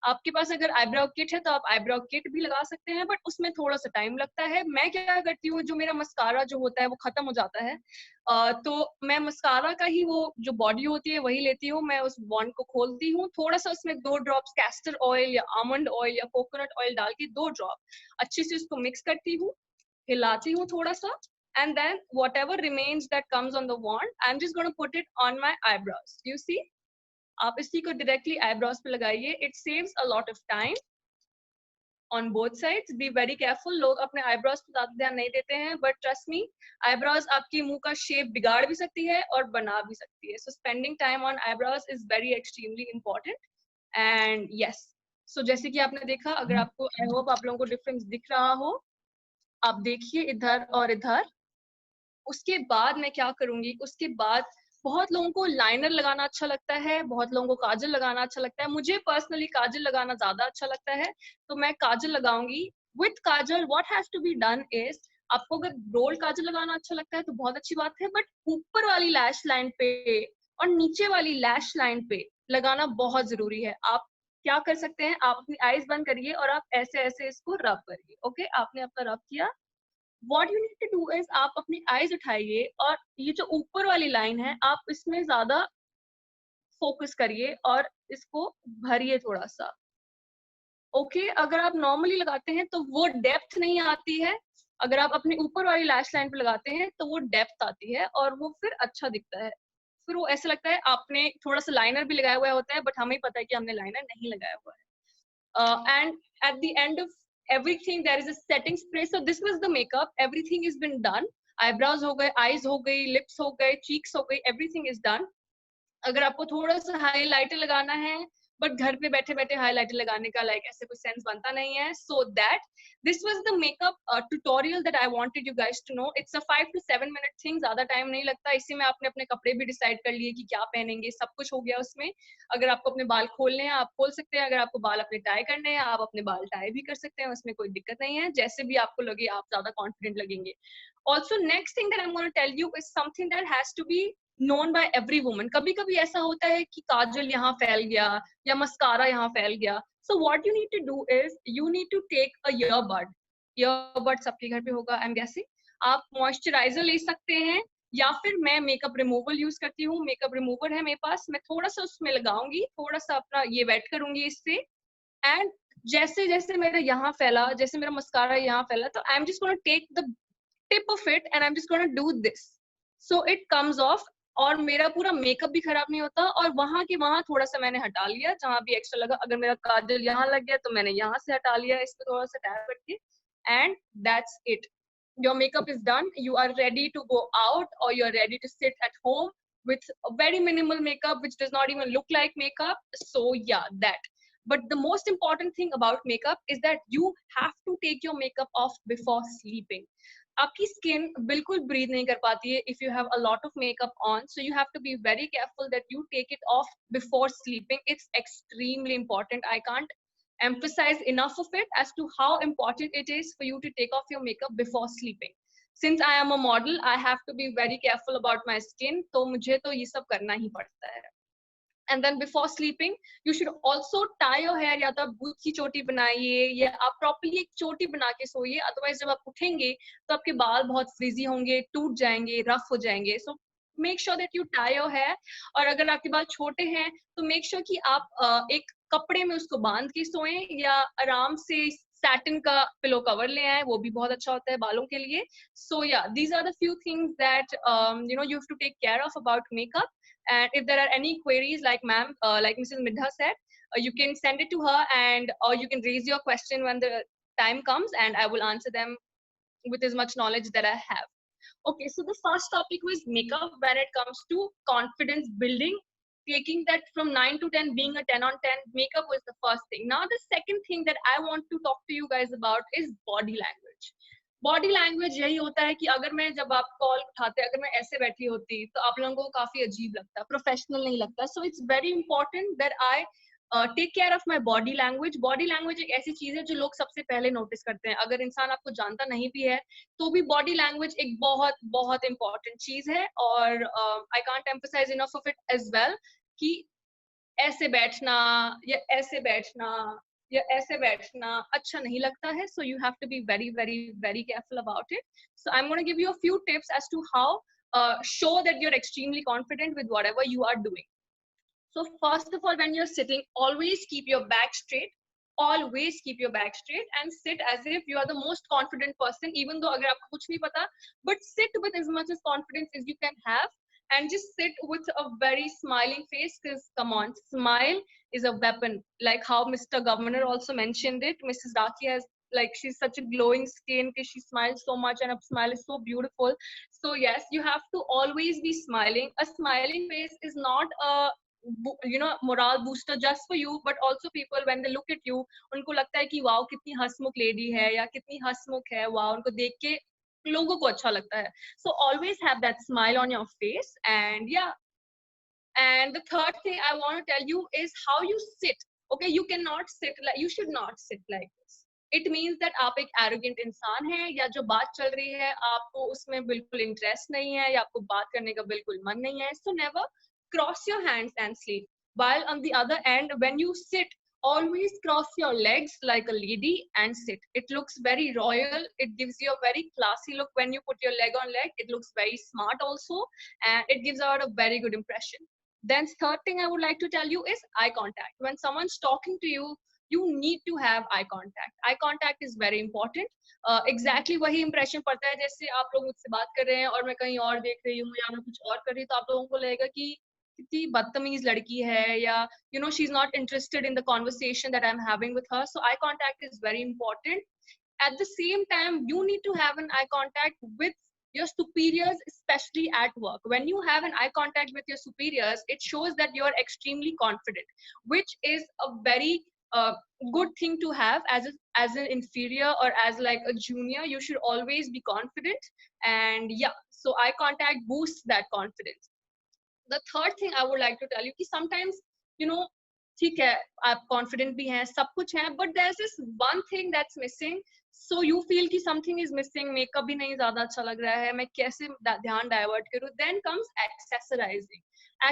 आपके पास अगर आईब्रो किट है तो आप आईब्रो किट भी लगा सकते हैं, बट उसमें थोड़ा सा टाइम लगता है. मैं क्या करती हूँ, जो मेरा मस्कारा जो होता है वो खत्म हो जाता है, तो मैं मस्कारा का ही वो जो बॉडी होती है वही लेती हूँ. मैं उस बॉन्ड को खोलती हूँ, थोड़ा सा उसमें 2 ड्रॉप्स कैस्टर ऑयल या आमंड ऑयल या कोकोनट ऑयल डाल के 2 ड्रॉप अच्छे से उसको मिक्स करती हूँ, हिलाती हूँ थोड़ा सा, and then whatever remains that comes on the wand, I'm just going to put it on my eyebrows. Do you see? आप इसी को directly eyebrows पे लगाइए. It saves a lot of time on both sides. Be very careful. लोग अपने eyebrows पे ज्यादा ध्यान नहीं देते हैं, but trust me, eyebrows आपकी मुंह का shape बिगाड़ भी सकती है और बना भी सकती है. So spending time on eyebrows is very extremely important. And yes, so जैसे कि आपने देखा, अगर आपको I hope आप लोगों को difference दिख रहा हो, आप देखिए इधर और इधर. उसके बाद मैं क्या करूंगी, उसके बाद बहुत लोगों को लाइनर लगाना अच्छा लगता है, बहुत लोगों को काजल लगाना अच्छा लगता है. मुझे पर्सनली काजल लगाना ज्यादा अच्छा लगता है, तो मैं काजल लगाऊंगी. With kajal what has to be done is, आपको अगर रोल काजल लगाना अच्छा लगता है तो बहुत अच्छी बात है, बट ऊपर वाली लैश लाइन पे और नीचे वाली लैश लाइन पे लगाना बहुत जरूरी है. आप क्या कर सकते हैं, आप अपनी आईज बंद करिए और आप ऐसे ऐसे इसको रब करिए. ओके, आपने अपना रब किया. What you need to do is आप अपनी आईज उठाइए और ये जो ऊपर वाली लाइन है आप इसमें ज्यादा फोकस करिए और इसको भरिए थोड़ा सा. ओके, अगर आप नॉर्मली लगाते हैं तो वो डेप्थ नहीं आती है, अगर आप अपने ऊपर वाली लैश लाइन पे लगाते हैं तो वो डेप्थ आती है और वो फिर अच्छा दिखता है. फिर वो ऐसा लगता है आपने थोड़ा सा लाइनर भी लगाया हुआ होता है, बट हमें पता है कि हमने लाइनर नहीं लगाया हुआ है. And at the end of everything there is a setting spray. So this was the makeup, everything has been done. Eyebrows हो गए, eyes हो गई, lips हो गए, cheeks हो गई, everything is done. अगर आपको थोड़ा सा हाईलाइटर लगाना है, बट घर पे बैठे बैठे हाईलाइटर लगाने का लाइक ऐसे कोई सेंस बनता नहीं है. So that this was the makeup tutorial that I wanted you guys to know. It's a 5 to 7 minute thing, ज्यादा टाइम नहीं लगता. इसी में आपने अपने कपड़े भी डिसाइड कर लिए कि क्या पहनेंगे, सब कुछ हो गया उसमें. अगर आपको अपने बाल खोलने हैं आप खोल सकते हैं, अगर आपको बाल अपने टाई करने हैं आप अपने बाल टाई भी कर सकते हैं, उसमें कोई दिक्कत नहीं है. जैसे भी आपको लगे, आप ज्यादा कॉन्फिडेंट लगेंगे. Also next thing that I am gonna tell you is something that has to be known by every woman. कभी कभी ऐसा होता है कि काजल यहाँ फैल गया या मस्कारा यहाँ फैल गया. So what you need to do is you need to take a earbud. Earbud सबके घर पे होगा, I'm guessing. आप मॉइस्चराइजर ले सकते हैं या फिर मैं मेकअप रिमूवल यूज करती हूँ. मेकअप रिमूवर है मेरे पास, मैं थोड़ा सा उसमें लगाऊंगी, थोड़ा सा अपना ये वेट करूंगी इससे. एंड जैसे जैसे मेरा यहाँ फैला, जैसे मेरा मस्कारा यहाँ फैला, तो I am just gonna take the tip of it and I am just gonna do this, so it comes off. और मेरा पूरा मेकअप भी खराब नहीं होता. और वहां के वहां थोड़ा सा मैंने हटा लिया जहां भी एक्स्ट्रा लगा. अगर मेरा काजल यहाँ लग गया तो मैंने यहाँ से हटा लिया, इस पे थोड़ा सा टैप करके. And that's it, your makeup is done. You are ready to go out or you're ready to sit at home with a very minimal makeup which does not even look like makeup. So yeah, that. But the most important thing about makeup is that you have to take your makeup off before sleeping. आपकी skin बिल्कुल breathe नहीं कर पाती है if you have a lot of makeup on, so you have to be very careful that you take it off before sleeping. It's extremely important. I can't emphasize enough of it as to how important it is for you to take off your makeup before sleeping. Since I am a model, I have to be very careful about my skin, तो मुझे तो ये सब करना ही पड़ता है. And then before sleeping, you should also tie your hair. या तो आप बूथ की चोटी बनाइए या आप प्रॉपर्ली एक चोटी बना के सोइए. अदरवाइज जब आप उठेंगे तो आपके बाल बहुत फ्रीजी होंगे, टूट जाएंगे, रफ हो जाएंगे. So make sure that you tie your hair. और अगर आपके बाल छोटे हैं तो मेक श्योर कि आप एक कपड़े में उसको बांध के सोएं या आराम से सैटिन का पिलो कवर ले आए, वो भी बहुत अच्छा होता है बालों के लिए. So yeah these are the few things that you know you have to take care of about makeup. And if there are any queries, like ma'am, like Mrs. Midha said, you can send it to her, and or you can raise your question when the time comes, and I will answer them with as much knowledge that I have. Okay, so the first topic was makeup when it comes to confidence building. Taking that from 9 to 10, being a 10 on 10, makeup was the first thing. Now, the second thing that I want to talk to you guys about is body language. Body language यही होता है कि अगर मैं जब आप call उठाते अगर मैं ऐसे बैठी होती तो आप लोगों को काफी अजीब लगता, प्रोफेशनल नहीं लगता. So it's very important that I take care of my body language. Body language एक ऐसी चीज है जो लोग सबसे पहले नोटिस करते हैं. अगर इंसान आपको जानता नहीं भी है तो भी बॉडी लैंग्वेज एक बहुत बहुत इंपॉर्टेंट चीज है. और I can't emphasise enough of it as well कि ऐसे बैठना या ऐसे बैठना या ऐसे बैठना अच्छा नहीं लगता है. So you have to be very very very careful about it. So I'm going to give you a few tips as to how show that you're extremely confident with whatever you are doing. So first of all, when you're sitting, always keep your back straight. Always keep your back straight and sit as if you are the most confident person, even though agar aapko kuch nahi pata, but sit with as much as confidence as you can have. And just sit with a very smiling face, because come on, smile is a weapon. Like how Mr. Governor also mentioned it, Mrs. Rakhi has, like, she's such a glowing skin because she smiles so much and her smile is so beautiful. So yes, you have to always be smiling. A smiling face is not a morale booster just for you, but also people, when they look at you, unko lagta hai ki wow kitni hasmukh lady hai ya kitni hasmukh hai, wow unko dekh ke लोगों को अच्छा लगता है. So always have that smile on your face. And yeah, and the third thing I want to tell you is how you sit. Okay, you cannot sit like, you should not sit like this. It means that आप एक arrogant इंसान हैं, या जो बात चल रही है आपको उसमें बिल्कुल interest नहीं है, या आपको बात करने का बिल्कुल मन नहीं है. So never cross your hands and sleep. While on the other end, when you sit, always cross your legs like a lady and sit. It looks very royal. It gives you a very classy look when you put your leg on leg. It looks very smart also, and it gives out a very good impression. Then third thing I would like to tell you is eye contact. When someone's talking to you, you need to have eye contact. Eye contact is very important. Exactly वही impression पड़ता है जैसे आप लोग मुझसे बात कर रहे हैं और मैं कहीं और देख रही हूँ या मैं कुछ और कर रही हूँ, तो आप लोगों को लगेगा कि कितनी बदतमीज लड़की है, या she's not interested in the conversation that I'm having with her. So eye contact is very important. At the same time, you need to have an eye contact with your superiors, especially at work. When you have an eye contact with your superiors, it shows that you're extremely confident, which is a very good thing to have as an inferior or as like a junior. You should always be confident. And yeah, so eye contact boosts that confidence. The third thing I would like to tell you कि sometimes ठीक है आप confident भी हैं, सब कुछ है, but there's this one thing that's missing. So you feel कि something is missing, makeup भी नहीं ज़्यादा अच्छा लग रहा है, मैं कैसे ध्यान divert करूँ? Then comes accessorizing.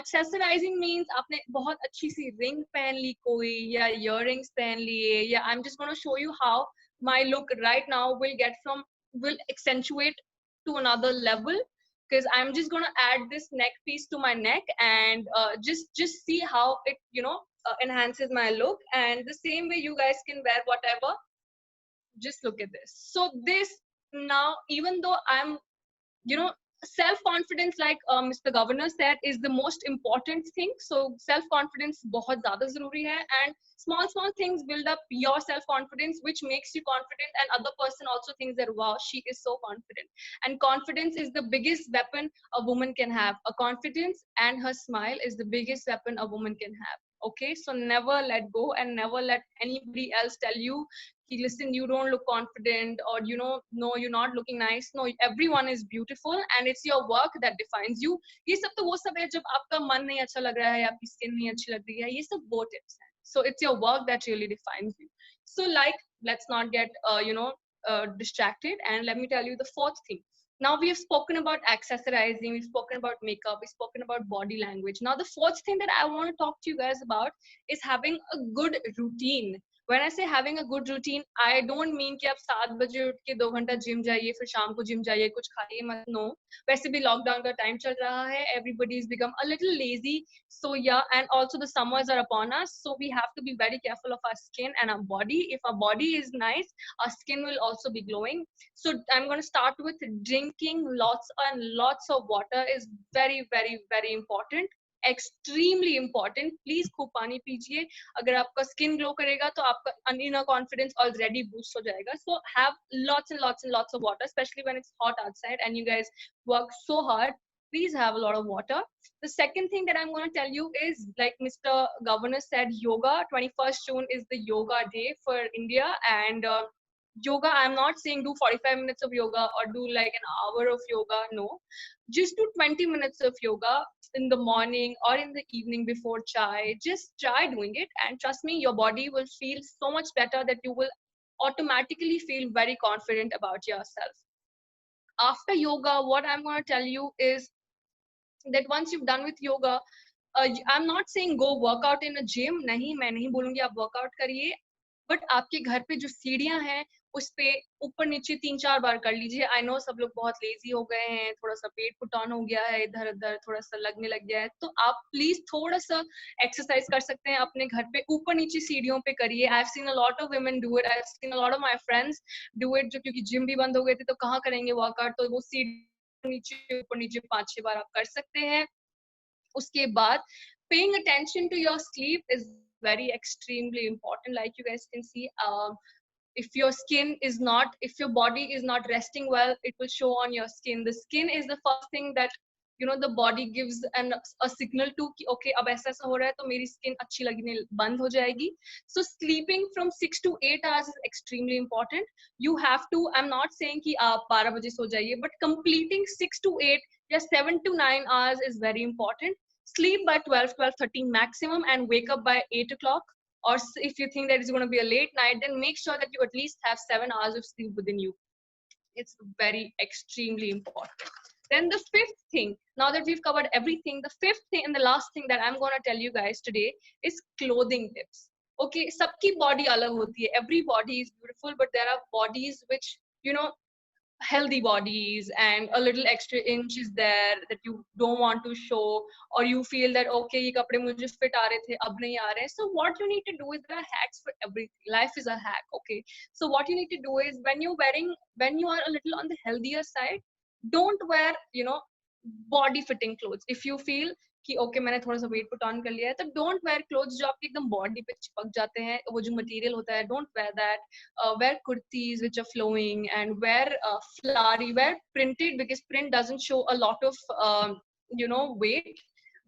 Accessorizing means आपने बहुत अच्छी सी ring पहन ली कोई, या earrings पहन लिए, या I'm just going to show you how my look right now will accentuate to another level. Because I'm just going to add this neck piece to my neck and just see how it enhances my look. And the same way you guys can wear whatever. Just look at this. So this now, even though I'm self-confidence, like Mr. Governor said, is the most important thing. So self-confidence बहुत ज़्यादा ज़रूरी है, and small things build up your self-confidence, which makes you confident, and other person also thinks that wow, she is so confident. And confidence is the biggest weapon a woman can have. A confidence and her smile is the biggest weapon a woman can have. Okay, so never let go and never let anybody else tell you listen, you don't look confident, or no, you're not looking nice. No, everyone is beautiful, and it's your work that defines you. ये सब तो वो सब है जब आपका मन नहीं अच्छा लग रहा है या आपकी skin नहीं अच्छी लग रही है, ये सब वो tips हैं. So it's your work that really defines you. So let's not get distracted, and let me tell you the fourth thing. Now we have spoken about accessorizing, we've spoken about makeup, we've spoken about body language. Now the fourth thing that I want to talk to you guys about is having a good routine. When I say having a good routine, I don't mean कि आप 7 बजे उठ के 2 घंटा gym जाइए, फिर शाम को जिम जाइए, कुछ खाइए मत. No, वैसे भी लॉकडाउन का टाइम चल रहा है, everybody's become a little lazy. So yeah, and also the summers are upon us, so we have to be very careful of our skin and our body. If our body is nice, our skin will also be glowing. So I'm going to start with drinking lots and lots of water is very, very, very important. extremely important. Please खूब पानी पीजिए. अगर आपका skin glow करेगा तो आपका inner confidence already boost हो जाएगा. So have lots and lots and lots of water, especially when it's hot outside and you guys work so hard. Please have a lot of water. The second thing that I'm going to tell you is, like Mr. Governor said, yoga. 21st June is the yoga day for India, and yoga, I'm not saying do 45 minutes of yoga or do like an hour of yoga. No, just do 20 minutes of yoga in the morning or in the evening before chai. Just try doing it, and trust me, your body will feel so much better that you will automatically feel very confident about yourself. After yoga, what I'm going to tell you is that once you've done with yoga, I'm not saying go work out in a gym. नहीं, मैं नहीं बोलूंगी आप workout करिए, but आपके घर पे जो सीढ़ियां हैं उस पे ऊपर नीचे 3-4 बार कर लीजिए. I know सब लोग बहुत lazy हो गए हैं, थोड़ा सा पेट पुट ऑन हो गया है, इधर उधर थोड़ा सा लगने लग गया है, तो आप प्लीज थोड़ा सा एक्सरसाइज कर सकते हैं अपने घर पे, ऊपर नीचे सीढ़ियों पे करिए. I've seen a lot of women do it. I've seen a lot of my friends do it, जो क्योंकि जिम भी बंद हो गए थे तो कहाँ करेंगे वर्कआउट, तो वो सीढ़ी नीचे ऊपर नीचे 5-6 बार आप कर सकते हैं. उसके बाद paying attention to your sleep is very extremely important. Like you guys can see, if your skin is not, if your body is not resting well, it will show on your skin. The skin is the first thing that, you know, the body gives a signal to कि okay अब ऐसा ऐसा हो रहा है तो मेरी skin अच्छी लगने बंद हो जाएगी. So sleeping from 6 to 8 hours is extremely important. You have to, I'm not saying कि आप 12 बजे सो जाइए, but completing 6 to 8 या 7 to 9 hours is very important. Sleep by 12:30 maximum and wake up by 8 o'clock. Or if you think that it's going to be a late night, then make sure that you at least have 7 hours of sleep within you. It's very extremely important. Then the fifth thing, now that we've covered everything, the fifth thing and the last thing that I'm going to tell you guys today is clothing tips. Okay, sabki body alag hoti hai. Every body is beautiful, but there are bodies which, you know, healthy bodies and a little extra inch is there that you don't want to show, or you feel that okay ye kapde mujhe fit aa rahe the ab nahi aa rahe. So what you need to do is, there are hacks for everything. Life is a hack. Okay, so what you need to do is, when you are a little on the healthier side, don't wear, you know, body fitting clothes. If you feel कि okay मैंने थोड़ा सा weight put on कर लिया है, तो don't wear clothes जो आपकी एकदम बॉडी पे चिपक जाते हैं, वो जो मटेरियल होता है, don't wear that. Wear kurtis which are flowing and wear flary, wear printed, because print doesn't show a lot of you know, weight.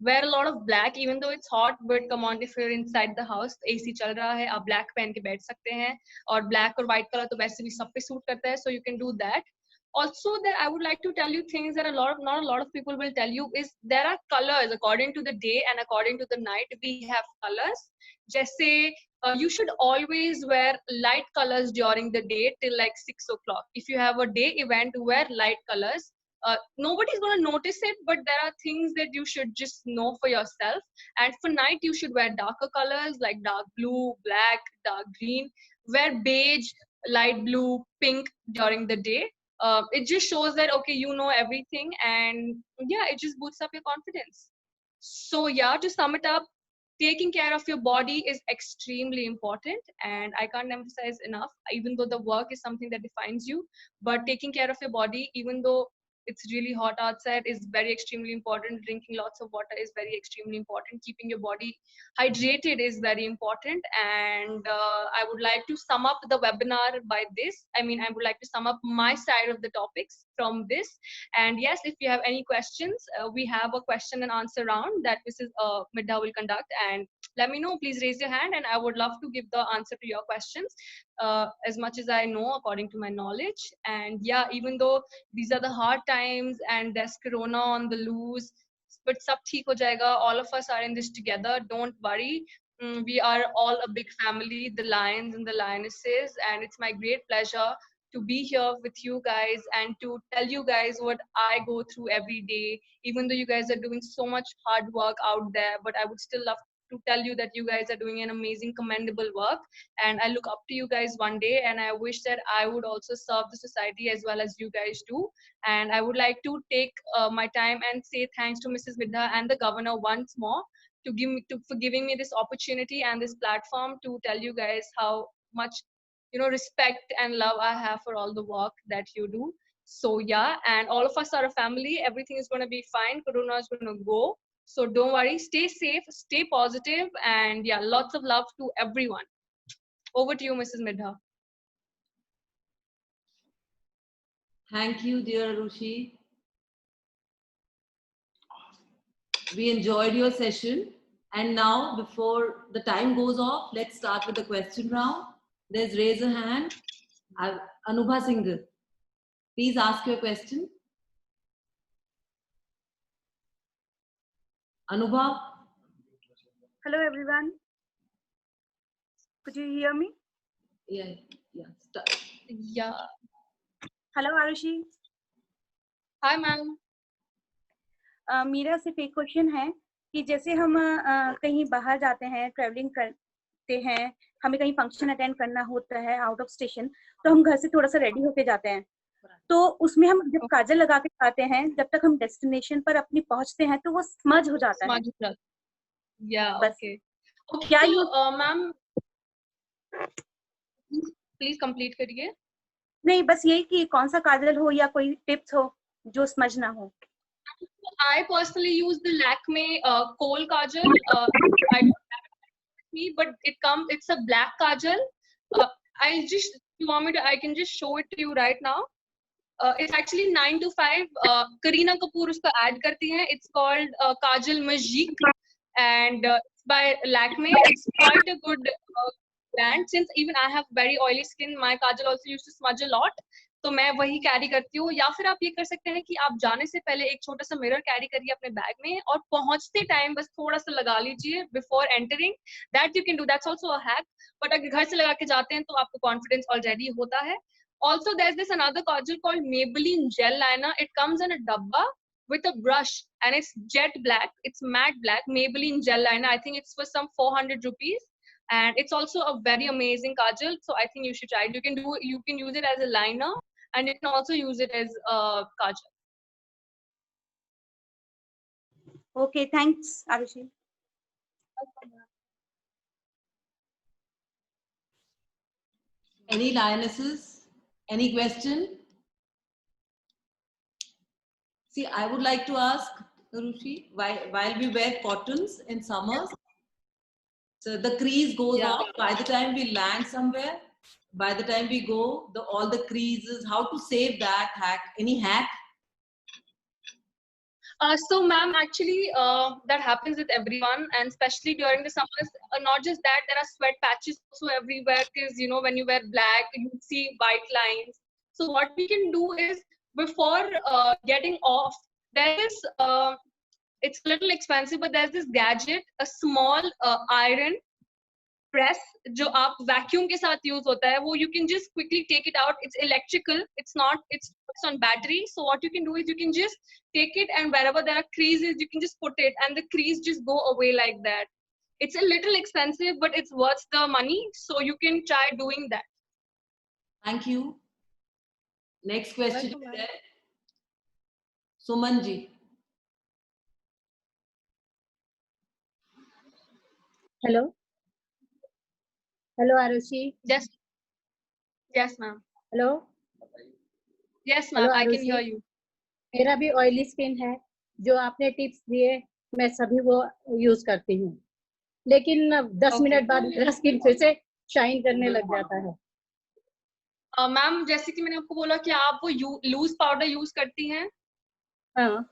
Wear a lot of black even though it's hot, but come on, if you're inside the house, AC चल रहा है, आप black पहन के बैठ सकते हैं, और black और white color तो वैसे भी सब पे सूट करता है, so you can do that. Also, that I would like to tell you things that not a lot of people will tell you is, there are colors according to the day and according to the night. We have colors. Just say you should always wear light colors during the day till like 6 o'clock. If you have a day event, wear light colors. Nobody's going to notice it, but there are things that you should just know for yourself. And for night, you should wear darker colors like dark blue, black, dark green. Wear beige, light blue, pink during the day. It just shows that okay, you know everything, and yeah, it just boosts up your confidence. So yeah, to sum it up, taking care of your body is extremely important, and I can't emphasize enough, even though the work is something that defines you, but taking care of your body, even though it's really hot outside, is very extremely important. Drinking lots of water is very extremely important. Keeping your body hydrated is very important. And I would like to sum up the webinar by this. I mean, I would like to sum up my side of the topics from this. And yes, if you have any questions, we have a question and answer round that Mrs. Midha will conduct. And let me know, please raise your hand, and I would love to give the answer to your questions as much as I know according to my knowledge. And yeah, even though these are the hard times and there's corona on the loose, but sab theek ho jayega. All of us are in this together. Don't worry. We are all a big family, the lions and the lionesses, and it's my great pleasure to be here with you guys and to tell you guys what I go through every day. Even though you guys are doing so much hard work out there, but I would still love to tell you that you guys are doing an amazing, commendable work, and I look up to you guys one day, and I wish that I would also serve the society as well as you guys do. And I would like to take my time and say thanks to Mrs. Midha and the governor once more for giving me this opportunity and this platform to tell you guys how much, you know, respect and love I have for all the work that you do. So yeah, and all of us are a family. Everything is going to be fine. Corona is going to go. So don't worry, stay safe, stay positive, and yeah, lots of love to everyone. Over to you, Mrs. Midha. Thank you, dear Arushi. We enjoyed your session. And now, before the time goes off, let's start with the question round. There's raise a hand. Anubha Singh, please ask your question. Anubha? Hello everyone. Could you hear me? Yeah. Start. Yeah. Hello Arushi. Hi, ma'am. मेरा सिर्फ एक question है कि जैसे हम कहीं बाहर जाते हैं, ट्रैवलिंग करते हैं, हमें कहीं फंक्शन अटेंड करना होता है आउट ऑफ स्टेशन, तो हम घर से थोड़ा सा रेडी होके जाते हैं, तो उसमें हम जब काजल लगा के जाते हैं, जब तक हम डेस्टिनेशन पर अपनी पहुंचते हैं तो वो स्मज हो जाता है। Yeah, बस। okay. क्या So, ma'am, please complete करिए। नहीं, बस यही कि कौन सा काजल हो या कोई टिप्स हो जो स्मज ना हो। I personally use the Lakme Kohl Kajal. I don't have it with me, but it's a black kajal. If you want me to, I can just show it to you right now. It's actually 9 to 5. Kareena Kapoor uska add karti hai. It's called Kajal Magique, and it's by Lakme. It's quite a good brand. Since even I have very oily skin, my kajal also used to smudge a lot. तो मैं वही carry करती हूँ, या फिर आप ये कर सकते हैं कि आप जाने से पहले एक छोटा सा मिरर कैरी करिए अपने बैग में, और पहुंचते टाइम बस थोड़ा सा लगा लीजिए before entering. That you can do, that's also a hack. But अगर घर से लगा के जाते हैं तो आपको कॉन्फिडेंस ऑलरेडी होता है। Also, there's this another kajal called Maybelline Gel Liner. It comes in a dabba with a brush, and it's jet black. It's matte black. Maybelline Gel Liner. I think it's for some 400 rupees, and it's also a very amazing kajal. So I think you should try it. You can use it as a liner, and you can also use it as a kajal. Okay, thanks, Arushi. Any lionesses? Any question? See, I would like to ask, Arushi, while we wear cottons in summers, so the crease goes off by the time we land somewhere, by the time we go, all the creases, how to save that hack? Any hack? So, ma'am, actually, that happens with everyone, and especially during the summers. Not just that, there are sweat patches also everywhere, because when you wear black, you see white lines. So, what we can do is, before getting off, there is it's a little expensive, but there's this gadget, a small iron press, जो आप vacuum के साथ use होता है, वो you can just quickly take it out. It's electrical. It's on battery. So what you can do is you can just take it, and wherever there are creases, you can just put it, and the crease just go away like that. It's a little expensive, but it's worth the money. So you can try doing that. Thank you. Next question is there. Suman ji. Hello. Hello, Arushi. Yes, ma'am. Hello. Yes, ma'am. I can hear you. मेरा भी oily skin है, जो आपने tips दिए मैं सभी वो use करती हूँ, लेकिन 10 मिनट बाद मेरा स्किन फिर से शाइन करने लग जाता है। मैम, जैसे कि मैंने आपको बोला कि आप वो लूज पाउडर यूज करती हैं। हाँ,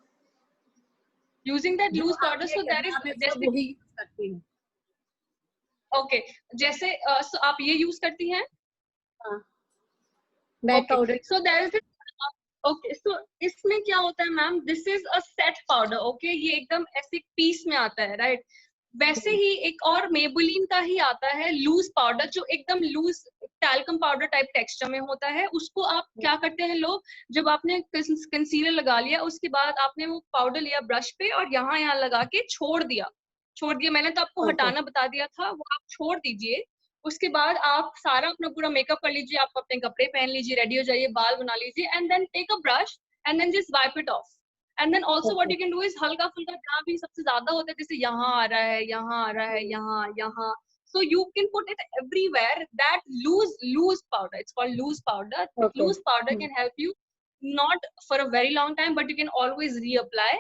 using that loose powder, so that is जैसे वही यूज करती हूँ। ओके, जैसे so आप ये यूज करती हैं? हाँ, matte powder. So there is okay, so इसमें क्या होता है ma'am, this is a set powder. Okay, ये एकदम ऐसे पीस में आता है, राइट? वैसे ही एक और मेबेलिन का ही आता है लूज पाउडर, जो एकदम loose talcum powder type texture में होता है। उसको आप क्या करते हैं लोग, जब आपने कंसीलर लगा लिया, उसके बाद आपने वो पाउडर लिया ब्रश पे और यहाँ लगा के छोड़ दिया। मैंने तो आपको हटाना बता दिया था, वो आप छोड़ दीजिए। उसके बाद आप सारा अपना पूरा मेकअप कर लीजिए, आप अपने कपड़े पहन लीजिए, रेडी हो जाइए, बाल बना लीजिए, and then take a brush and then just wipe it off. And then also what you can do is हल्का फुल्का जहाँ भी सबसे ज्यादा होता है, जैसे यहाँ आ रहा है, यहाँ आ रहा है, यहाँ, so you can put it everywhere. That loose powder, it's called loose powder. Loose powder can help you not for a very long time, but you can always reapply.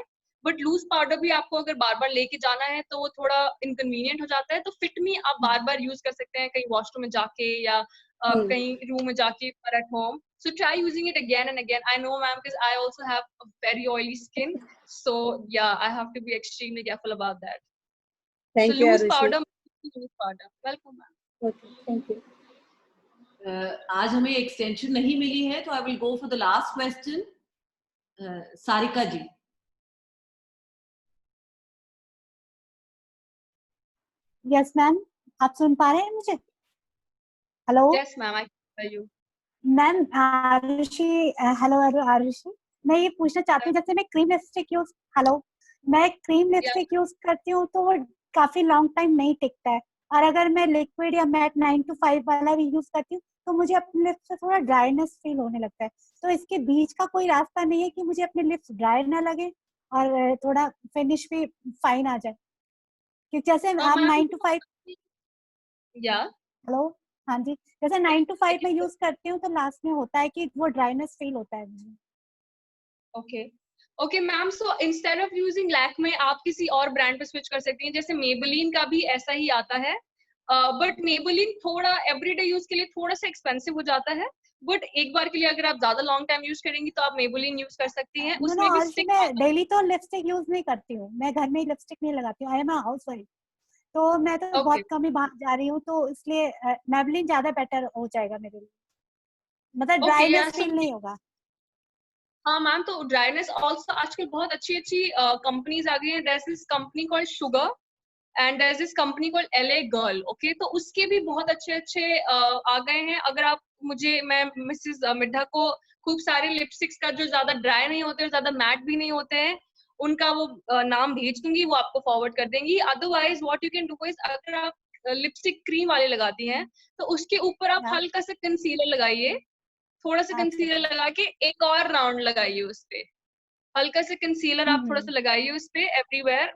But loose powder भी आपको अगर बार बार लेके जाना है तो वो थोड़ा inconvenient हो जाता है। तो फिट मी आप बार बार यूज कर सकते हैं, कहीं वॉशरूम में जाके या कहीं रूम में जाके or at home. So try using it again and again. I know, ma'am, because I also have a very oily skin. So yeah, I have to be extremely careful about that. Thank So you, loose Arushi. powder, loose powder. Welcome, ma'am. Okay, thank you. आज हमें extension नहीं मिली है, तो I will go for the last question. Sarika ji. Yes ma'am, आप सुन पा रहे हैं मुझे? Hello Yes, ma'am, I can hear you. Ma'am, Aarushi, hello Aarushi, मैं ये पूछना चाहती हूँ, जैसे मैं क्रीम लिपस्टिक यूज करती हूँ तो वो काफी लॉन्ग टाइम नहीं टिकता है, और अगर मैं लिक्विड या मैट 9 to 5 वाला भी यूज करती हूँ तो मुझे अपने लिप्स से थोड़ा ड्राइनेस फील होने लगता है। तो इसके बीच का कोई रास्ता नहीं है कि मुझे अपने लिप्स ड्राई ना लगे और थोड़ा फिनिश भी फाइन आ जाए? क्योंकि जैसे आप 9 to 5 Yeah. हेलो, हाँ जी, जैसे 9 to 5 में यूज करती हूँ तो लास्ट में होता है कि वो ड्राइनेस फील होता है मुझे। Okay, ma'am, so instead of using Lakme आप किसी और ब्रांड पे स्विच कर सकती हैं। जैसे मेबेलिन का भी ऐसा ही आता है, बट मेबेलिन थोड़ा एवरीडे यूज के लिए थोड़ा सा एक्सपेंसिव हो जाता है, बट एक बार के लिए अगर आप ज्यादा लॉन्ग टाइम यूज करेंगी तो आप मेबेलिन यूज कर सकती हैं। उसमें भी स्टिक मैं डेली तो लिपस्टिक यूज नहीं करती हूँ, मैं घर में ही लिपस्टिक नहीं लगाती हूँ, आई एम अ हाउसवाइफ, तो मैं तो बहुत कम ही बाहर जा रही हूँ, तो इसलिए मेबेलिन ज्यादा बेटर हो जाएगा मेरे लिए, मतलब ड्राइनेस फील नहीं होगा। हाँ मैम, तो ड्राइनेस ऑल्सो आजकल बहुत अच्छी अच्छी कंपनीज आ गई हैं। There is this company called Sugar and there is this company called LA girl. Okay, तो उसके भी बहुत अच्छे अच्छे आ गए हैं। अगर आप मैं मिसेस मिड्ढा को खूब सारे लिपस्टिक्स का जो ज्यादा ड्राई नहीं होते और ज्यादा मैट भी नहीं होते हैं उनका वो नाम भेज दूंगी, वो आपको फॉरवर्ड कर देंगी। Otherwise what you can do is, अगर आप लिपस्टिक क्रीम वाले लगाती हैं तो उसके ऊपर आप हल्का सा कंसीलर लगाइए, थोड़ा सा कंसीलर लगा के एक और राउंड लगाइए उस पे, हल्का सा कंसीलर आप थोड़ा सा लगाइए उस पे एवरीवेयर,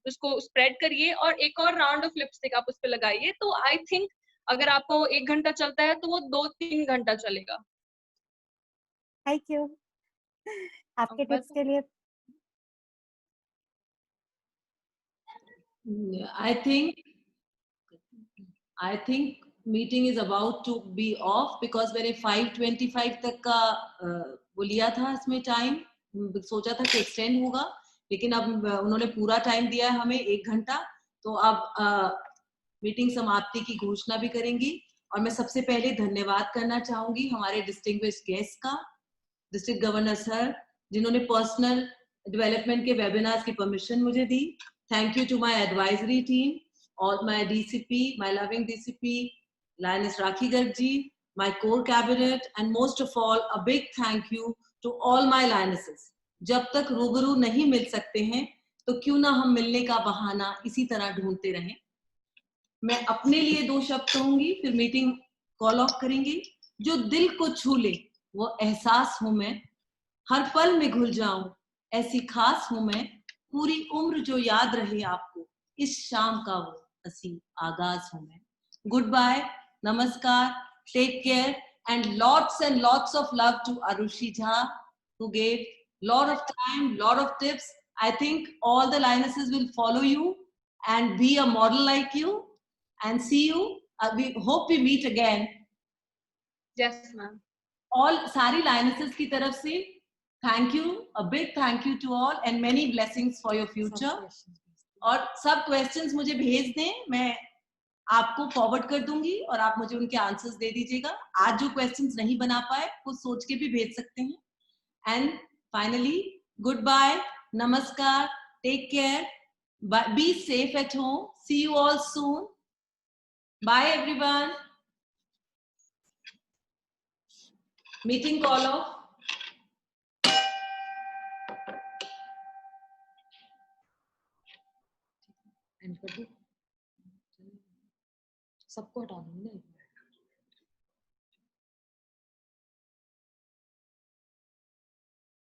उसको स्प्रेड करिए और एक और राउंड ऑफ लिपस्टिक आप उस पे लगाइए। तो आई थिंक अगर आपको 1 घंटा चलता है तो वो 2-3 घंटा चलेगा। थैंक यू आपके टिप्स के लिए। I think meeting is about to be off because मैंने 5:25 तक का वो लिया था इसमें टाइम, सोचा था कि एक्सटेंड होगा, लेकिन अब उन्होंने पूरा टाइम दिया है हमें 1 घंटा। तो अब मीटिंग समाप्ति की घोषणा भी करेंगी, और मैं सबसे पहले धन्यवाद करना चाहूंगी हमारे डिस्टिंग्विश्ड गेस्ट का, डिस्ट्रिक्ट गवर्नर सर, जिन्होंने पर्सनल डेवलपमेंट के वेबिनार्स की परमिशन मुझे दी। Thank you to my advisory team, all my DCP, my loving DCP, Lioness Rakhi Garg ji, my core cabinet, and most of all, a big thank you to all my lionesses. जब तक रूबरू नहीं मिल सकते हैं, तो क्यों ना हम मिलने का बहाना इसी तरह ढूंढते रहें। मैं अपने लिए 2 शब्द कहूंगी, फिर मीटिंग कॉल ऑफ करेंगी। जो दिल को छू ले, वो एहसास हूं मैं, हर पल में घुल जाऊं, ऐसी खास हूं मैं, पूरी उम्र जो याद रहे आपको, इस शाम का वो हसी आगाज हूं मैं। गुड बाय, नमस्कार, take care, and lots of love to Arushi Jha, who gave lot of time, lot of tips. I think all the lionesses will follow you and be a model like you, and see you. We hope we meet again. Yes, ma'am. All सारी lionesses की तरफ से thank you, a big thank you to all, and many blessings for your future. और सब questions मुझे भेज दें, मैं आपको फॉरवर्ड कर दूंगी और आप मुझे उनके आंसर्स दे दीजिएगा। आज जो क्वेश्चंस नहीं बना पाए वो सोच के भी भेज सकते हैं। एंड फाइनली, गुड बाय, नमस्कार, take care, be safe at home, see you all soon, bye everyone. Meeting call of.